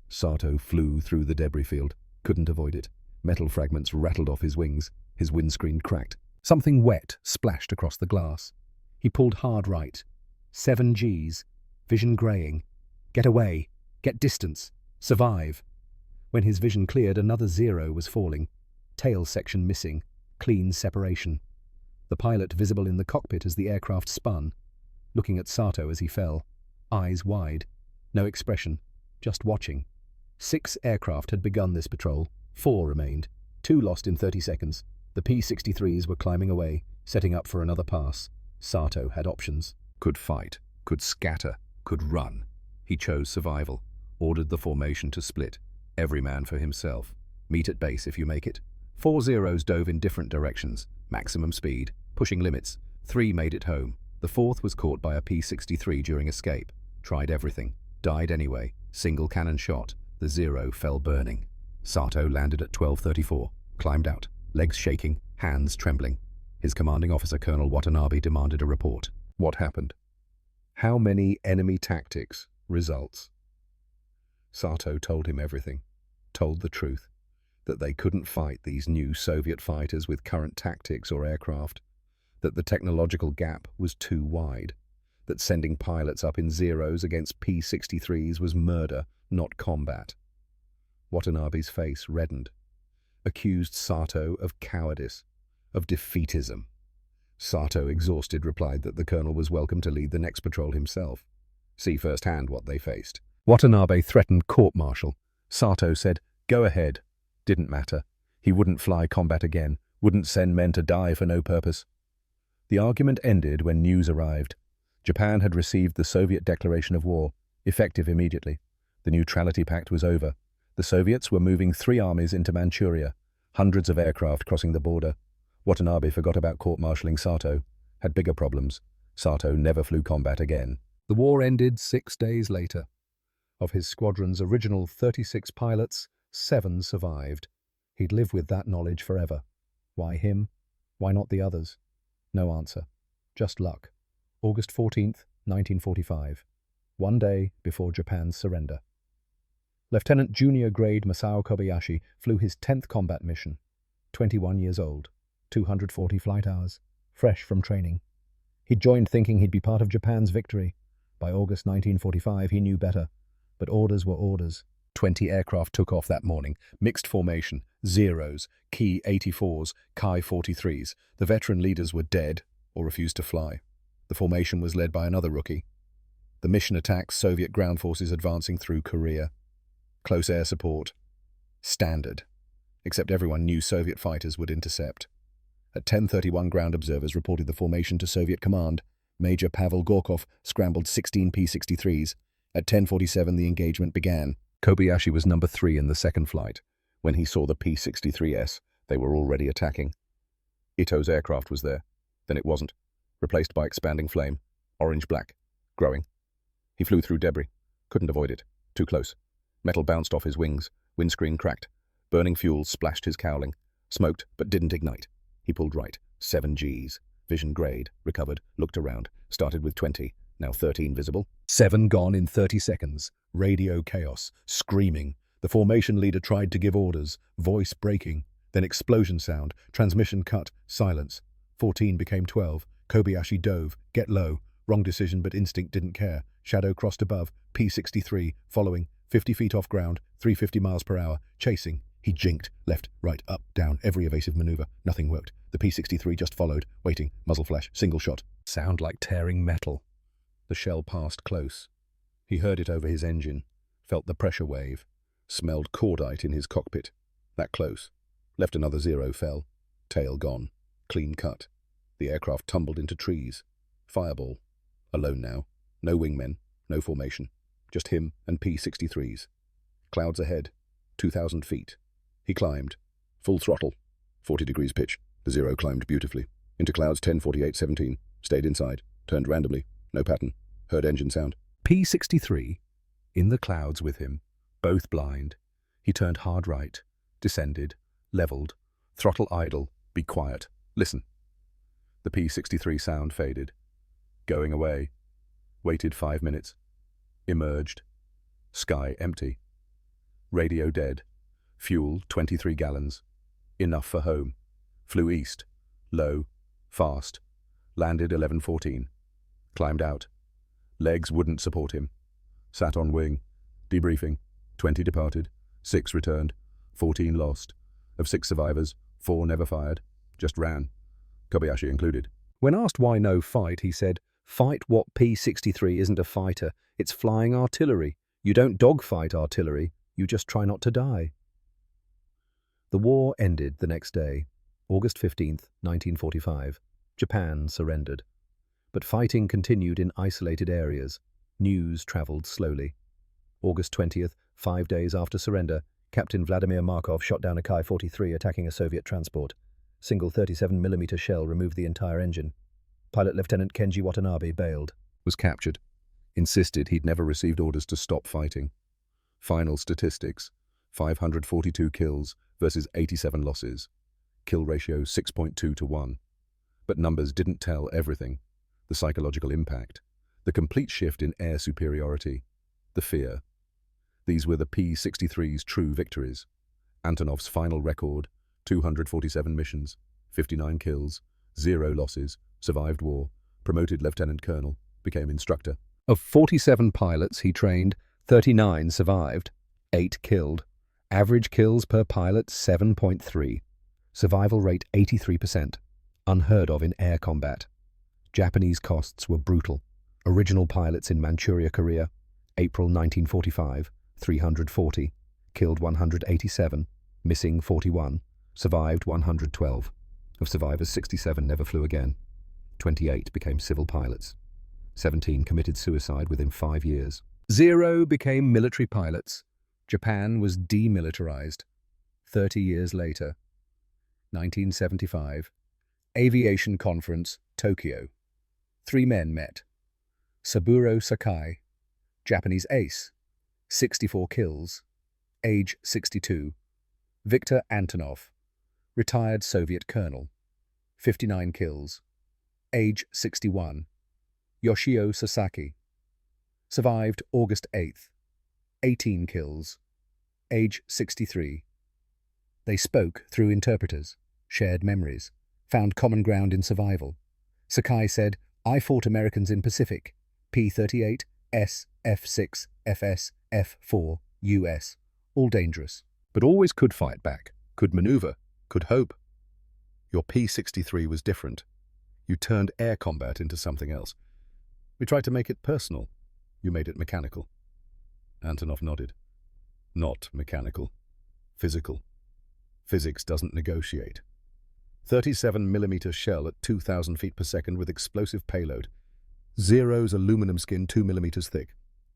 Speaker 2: Sato flew through the debris field, couldn't avoid it. Metal fragments rattled off his wings. His windscreen cracked. Something wet splashed across the glass. He pulled hard right. 7 Gs. Vision graying. Get away. Get distance. Survive. When his vision cleared, another Zero was falling. Tail section missing. Clean separation. The pilot visible in the cockpit as the aircraft spun, looking at Sato as he fell. Eyes wide. No expression. Just watching. 6 aircraft had begun this patrol. 4 remained. 2 lost in 30 seconds. The P-63s were climbing away, setting up for another pass. Sato had options. Could fight, could scatter, could run. He chose survival, ordered the formation to split. Every man for himself. Meet at base if you make it. 4 Zeros dove in different directions. Maximum speed, pushing limits. 3 made it home. The 4th was caught by a P-63 during escape. Tried everything. Died anyway. Single cannon shot. The Zero fell burning. Sato landed at 12:34. Climbed out, legs shaking, hands trembling. His commanding officer, Colonel Watanabe, demanded a report. What happened? How many enemy tactics? Results? Sato told him everything. Told the truth. That they couldn't fight these new Soviet fighters with current tactics or aircraft. That the technological gap was too wide. That sending pilots up in Zeros against P-63s was murder, not combat. Watanabe's face reddened. Accused Sato of cowardice, of defeatism. Sato, exhausted, replied that the colonel was welcome to lead the next patrol himself. See firsthand what they faced. Watanabe threatened court-martial. Sato said, go ahead. Didn't matter. He wouldn't fly combat again, wouldn't send men to die for no purpose. The argument ended when news arrived. Japan had received the Soviet declaration of war, effective immediately. The Neutrality Pact was over. The Soviets were moving 3 armies into Manchuria, hundreds of aircraft crossing the border. Watanabe forgot about court-martialing Sato, had bigger problems. Sato never flew combat again. The war ended 6 days later. Of his squadron's original 36 pilots, 7 survived. He'd live with that knowledge forever. Why him? Why not the others? No answer. Just luck. August 14th, 1945. 1 day before Japan's surrender. Lieutenant Junior Grade Masao Kobayashi flew his 10th combat mission. 21 years old. 240 flight hours. Fresh from training. He'd joined thinking he'd be part of Japan's victory. By August 1945 he knew better. But orders were orders. 20 aircraft took off that morning, mixed formation, Zeros, Ki 84s, Kai 43s. The veteran leaders were dead or refused to fly. The formation was led by another rookie. The mission attacks Soviet ground forces advancing through Korea. Close air support. Standard. Except everyone knew Soviet fighters would intercept. At 10:31, ground observers reported the formation to Soviet command. Major Pavel Gorkov scrambled 16 P-63s. At 10:47, the engagement began. Kobayashi was number 3 in the second flight. When he saw the P-63S, they were already attacking. Ito's aircraft was there. Then it wasn't. Replaced by expanding flame. Orange-black. Growing. He flew through debris. Couldn't avoid it. Too close. Metal bounced off his wings. Windscreen cracked. Burning fuel splashed his cowling. Smoked, but didn't ignite. He pulled right. 7 Gs. Vision grade. Recovered. Looked around. Started with 20. Now 13 visible. 7 gone in 30 seconds. Radio chaos. Screaming. The formation leader tried to give orders. Voice breaking. Then explosion sound. Transmission cut. Silence. 14 became 12. Kobayashi dove. Get low. Wrong decision, but instinct didn't care. Shadow crossed above. P-63. Following. 50 feet off ground. 350 miles per hour. Chasing. He jinked. Left, right, up, down. Every evasive maneuver. Nothing worked. The P-63 just followed. Waiting. Muzzle flash. Single shot. Sound like tearing metal. The shell passed close. He heard it over his engine. Felt the pressure wave. Smelled cordite in his cockpit. That close. Left another Zero fell. Tail gone. Clean cut. The aircraft tumbled into trees. Fireball. Alone now. No wingmen. No formation. Just him and P-63s. Clouds ahead. 2,000 feet. He climbed. Full throttle. 40 degrees pitch. The Zero climbed beautifully. Into clouds 10:48:17. Stayed inside. Turned randomly. No pattern. Heard engine sound. P-63. In the clouds with him. Both blind. He turned hard right. Descended. Leveled. Throttle idle. Be quiet. Listen. The P-63 sound faded. Going away. Waited 5 minutes. Emerged. Sky empty. Radio dead. Fuel 23 gallons. Enough for home. Flew east. Low. Fast. Landed 11:14. Climbed out. Legs wouldn't support him. Sat on wing. Debriefing. 20 departed. 6 returned. 14 lost. Of 6 survivors, 4 never fired. Just ran. Kobayashi included. When asked why no fight, he said, "Fight what P-63 isn't a fighter. It's flying artillery. You don't dogfight artillery. You just try not to die." The war ended the next day, August 15th, 1945. Japan surrendered. But fighting continued in isolated areas. News travelled slowly. August 20th, 5 days after surrender, Captain Vladimir Markov shot down a Kai-43 attacking a Soviet transport. Single 37mm shell removed the entire engine. Pilot Lieutenant Kenji Watanabe bailed. Was captured. Insisted he'd never received orders to stop fighting. Final statistics: 542 kills versus 87 losses. Kill ratio 6.2 to 1. But numbers didn't tell everything. The psychological impact. The complete shift in air superiority. The fear. These were the P-63's true victories. Antonov's final record: 247 missions, 59 kills, 0 losses, survived war, promoted lieutenant colonel, became instructor. Of 47 pilots he trained, 39 survived, 8 killed. Average kills per pilot 7.3. Survival rate 83%. Unheard of in air combat. Japanese costs were brutal. Original pilots in Manchuria, Korea, April 1945, 340. Killed 187. Missing 41. Survived 112. Of survivors, 67 never flew again. 28 became civil pilots. 17 committed suicide within 5 years. 0 became military pilots. Japan was demilitarized. 30 years later. 1975. Aviation Conference, Tokyo. 3 men met. Saburo Sakai, Japanese ace, 64 kills, age 62. Viktor Antonov, retired Soviet colonel, 59 kills, age 61. Yoshio Sasaki, survived August 8th, 18 kills, age 63. They spoke through interpreters, shared memories, found common ground in survival. Sakai said, "I fought Americans in Pacific, P-38, S, F-6, FS, F-4, US. All dangerous, but always could fight back, could maneuver, could hope. Your P-63 was different. You turned air combat into something else. We tried to make it personal. You made it mechanical. Antonov nodded. Not mechanical. Physical. Physics doesn't negotiate. 37mm shell at 2,000 feet per second with explosive payload. Zero's aluminum skin 2mm thick.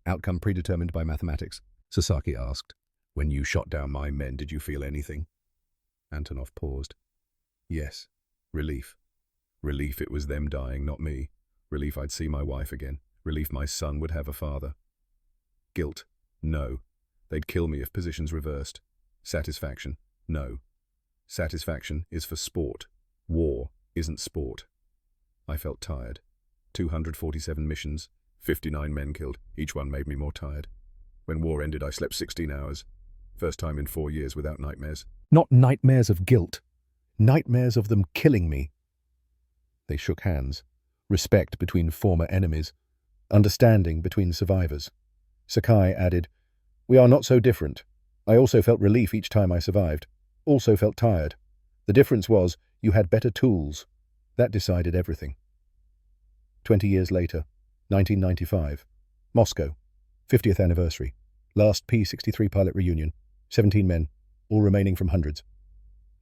Speaker 2: Outcome predetermined by mathematics. Sasaki asked. When you shot down my men, did you feel anything? Antonov paused. Yes. Relief. Relief it was them dying, not me. Relief I'd see my wife again. Relief my son would have a father. Guilt. No. They'd kill me if positions reversed. Satisfaction. No. Satisfaction is for sport. War isn't sport. I felt tired. 247 missions, 59 men killed. Each one made me more tired. When war ended, I slept 16 hours. First time in 4 years without nightmares. Not nightmares of guilt. Nightmares of them killing me. They shook hands. Respect between former enemies. Understanding between survivors. Sakai added, We are not so different. I also felt relief each time I survived. Also felt tired. The difference was, you had better tools. That decided everything. 20 years later, 1995. Moscow. 50th anniversary. Last P-63 pilot reunion. 17 men, all remaining from hundreds.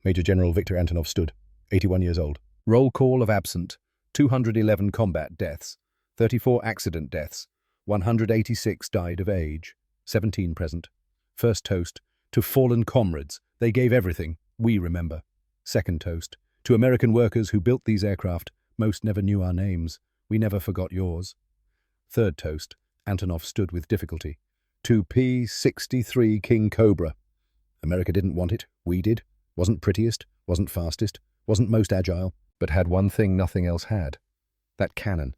Speaker 2: Major General Viktor Antonov stood, 81 years old. Roll call of absent. 211 combat deaths. 34 accident deaths. 186 died of age. 17 present. First toast. To fallen comrades. They gave everything. We remember. Second toast. To American workers who built these aircraft. Most never knew our names. We never forgot yours. Third toast. Antonov stood with difficulty. To P-63 King Cobra. America didn't want it. We did. Wasn't prettiest. Wasn't fastest. Wasn't most agile. But had one thing nothing else had. That cannon.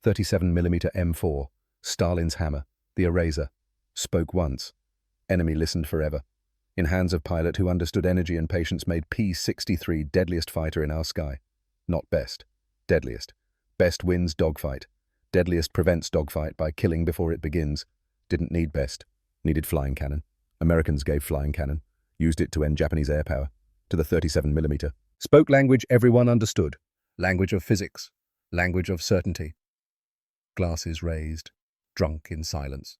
Speaker 2: 37mm M4. Stalin's hammer. The eraser. Spoke once. Enemy listened forever. In hands of pilot who understood energy and patience made P-63 deadliest fighter in our sky. Not best. Deadliest. Best wins dogfight. Deadliest prevents dogfight by killing before it begins. Didn't need best. Needed flying cannon. Americans gave flying cannon. Used it to end Japanese air power. To the 37mm. Spoke language everyone understood. Language of physics. Language of certainty. Glasses raised. Drunk in silence.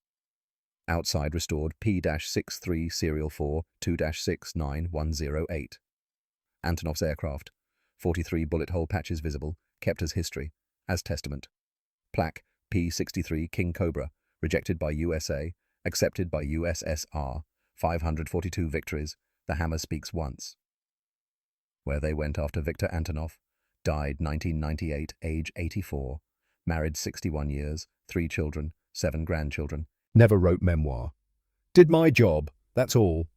Speaker 2: Outside restored P-63 Serial 4 2-69108. Antonov's aircraft. 43 bullet hole patches visible, kept as history, as testament. Plaque, P-63 King Cobra, rejected by USA, accepted by USSR, 542 victories, the hammer speaks once. Where they went after Viktor Antonov, died 1998, age 84, married 61 years, 3 children, 7 grandchildren, never wrote memoir. Did my job, that's all.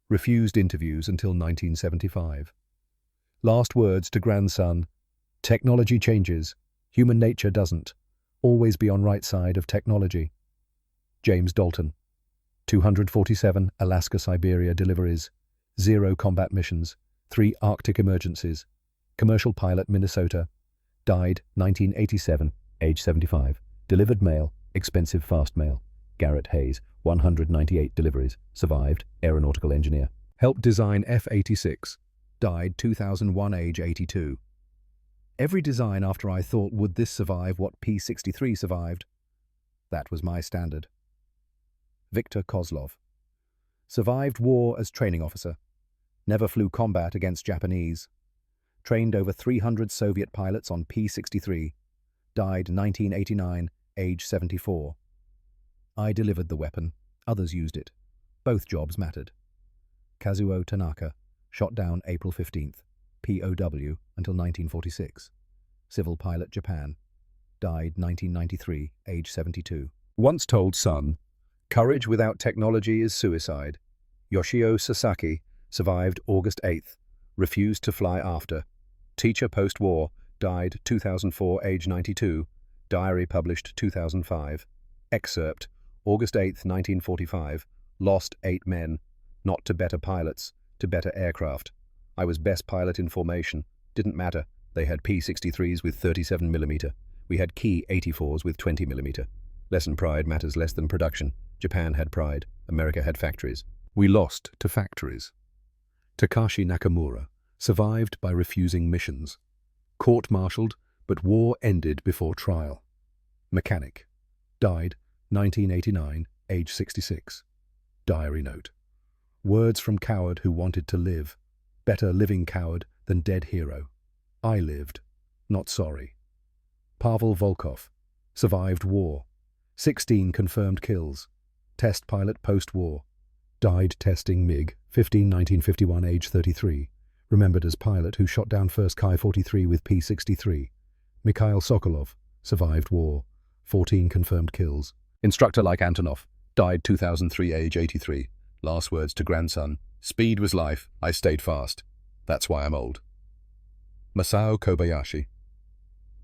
Speaker 2: Refused interviews until 1975. Last words to grandson, technology changes, human nature doesn't. Always be on right side of technology. James Dalton. 247 Alaska-Siberia deliveries, 0 combat missions, 3 Arctic emergencies. Commercial pilot, Minnesota. Died 1987, age 75. Delivered mail, expensive fast mail. Garrett Hayes, 198 deliveries. Survived, aeronautical engineer. Helped design F-86. Died 2001, age 82. Every design after I thought, would this survive what P-63 survived? That was my standard. Viktor Kozlov. Survived war as training officer. Never flew combat against Japanese. Trained over 300 Soviet pilots on P-63. Died 1989, age 74. I delivered the weapon. Others used it. Both jobs mattered. Kazuo Tanaka. Shot down April 15th. POW until 1946. Civil pilot, Japan. Died 1993, age 72. Once told son, courage without technology is suicide. Yoshio Sasaki survived August 8th. Refused to fly after. Teacher post-war. Died 2004, age 92. Diary published 2005. Excerpt. August 8th, 1945. Lost 8 men. Not to better pilots, to better aircraft. I was best pilot in formation. Didn't matter. They had P-63s with 37mm. We had Key 84s with 20mm. Lesson pride matters less than production. Japan had pride. America had factories.
Speaker 3: We lost to factories. Takashi Nakamura survived by refusing missions. Court-martialed, but war ended before trial. Mechanic. Died 1989, age 66. Diary note. Words from coward who wanted to live. Better living coward than dead hero. I lived. Not sorry. Pavel Volkov. Survived war. 16 confirmed kills. Test pilot post-war. Died testing MiG, 1951, age 33. Remembered as pilot who shot down first Ki-43 with P-63. Mikhail Sokolov. Survived war. 14 confirmed kills.
Speaker 2: Instructor like Antonov. Died 2003, age 83. Last words to grandson. Speed was life. I stayed fast. That's why I'm old. Masao Kobayashi.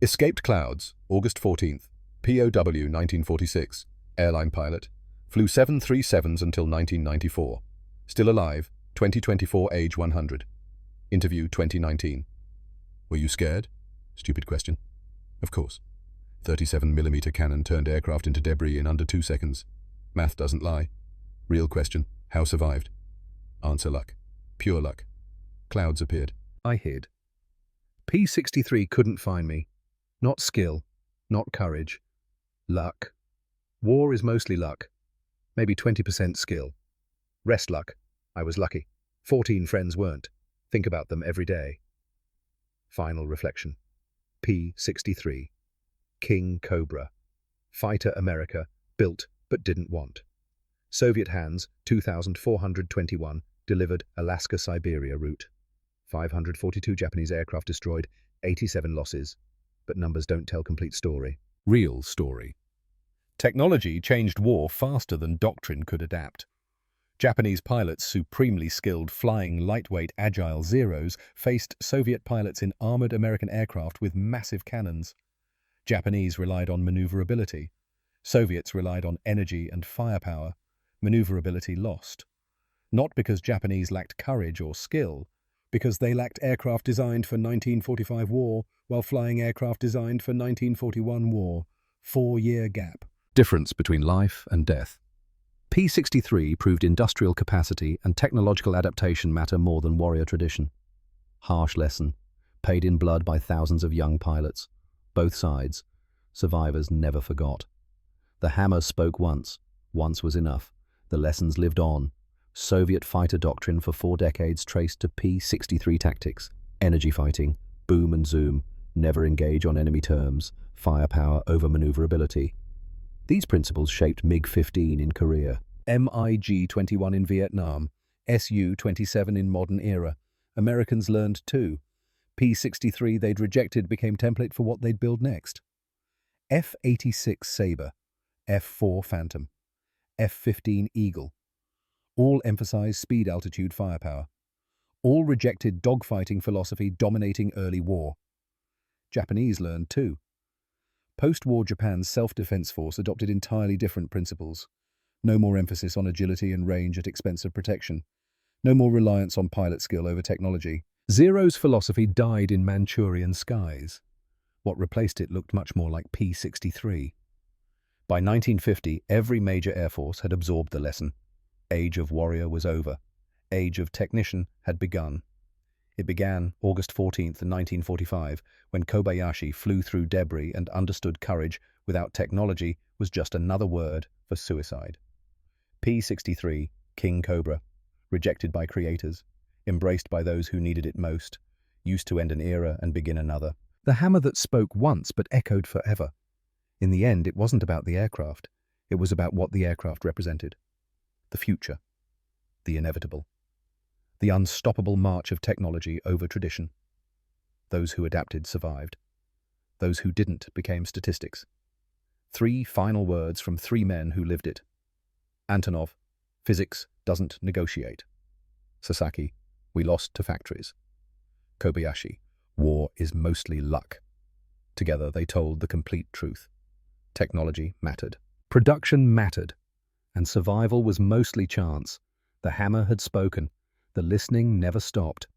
Speaker 2: Escaped clouds, August 14th. POW 1946. Airline pilot. Flew 737s until 1994. Still alive. 2024, age 100. Interview 2019. Were you scared? Stupid question. Of course. 37mm cannon turned aircraft into debris in under 2 seconds. Math doesn't lie. Real question. How survived? Answer luck. Pure luck. Clouds appeared.
Speaker 3: I hid. P-63 couldn't find me. Not skill. Not courage. Luck. War is mostly luck. Maybe 20% skill. Rest luck. I was lucky. 14 friends weren't. Think about them every day. Final reflection. P-63. King Cobra. Fighter America, built but didn't want. Soviet hands, 2,421, delivered Alaska-Siberia route. 542 Japanese aircraft destroyed, 87 losses. But numbers don't tell complete story.
Speaker 2: Real story. Technology changed war faster than doctrine could adapt. Japanese pilots, supremely skilled, flying lightweight, agile Zeros, faced Soviet pilots in armored American aircraft with massive cannons. Japanese relied on maneuverability. Soviets relied on energy and firepower. Maneuverability lost. Not because Japanese lacked courage or skill, because they lacked aircraft designed for 1945 war while flying aircraft designed for 1941 war. 4-year gap.
Speaker 3: Difference between life and death. P-63 proved industrial capacity and technological adaptation matter more than warrior tradition. Harsh lesson, paid in blood by thousands of young pilots. Both sides. Survivors never forgot. The hammer spoke once. Once was enough. The lessons lived on. Soviet fighter doctrine for 4 decades traced to P-63 tactics. Energy fighting, boom and zoom, never engage on enemy terms, firepower over maneuverability. These principles shaped MiG-15 in Korea, MiG-21 in Vietnam, Su-27 in modern era. Americans learned too. P-63 they'd rejected became template for what they'd build next. F-86 Sabre, F-4 Phantom, F-15 Eagle. All emphasized speed, altitude, firepower. All rejected dogfighting philosophy dominating early war. Japanese learned too. Post-war Japan's self-defense force adopted entirely different principles. No more emphasis on agility and range at expense of protection. No more reliance on pilot skill over technology. Zero's philosophy died in Manchurian skies. What replaced it looked much more like P-63. By 1950, every major air force had absorbed the lesson. Age of warrior was over. Age of technician had begun. It began August 14th, 1945, when Kobayashi flew through debris and understood courage without technology was just another word for suicide. P-63, King Cobra, rejected by creators, embraced by those who needed it most, used to end an era and begin another. The hammer that spoke once but echoed forever. In the end, it wasn't about the aircraft. It was about what the aircraft represented. The future. The inevitable. The unstoppable march of technology over tradition. Those who adapted survived. Those who didn't became statistics. 3 final words from 3 men who lived it. Antonov, physics doesn't negotiate. Sasaki, we lost to factories. Kobayashi, war is mostly luck. Together they told the complete truth. Technology mattered. Production mattered. And survival was mostly chance. The hammer had spoken. The listening never stopped.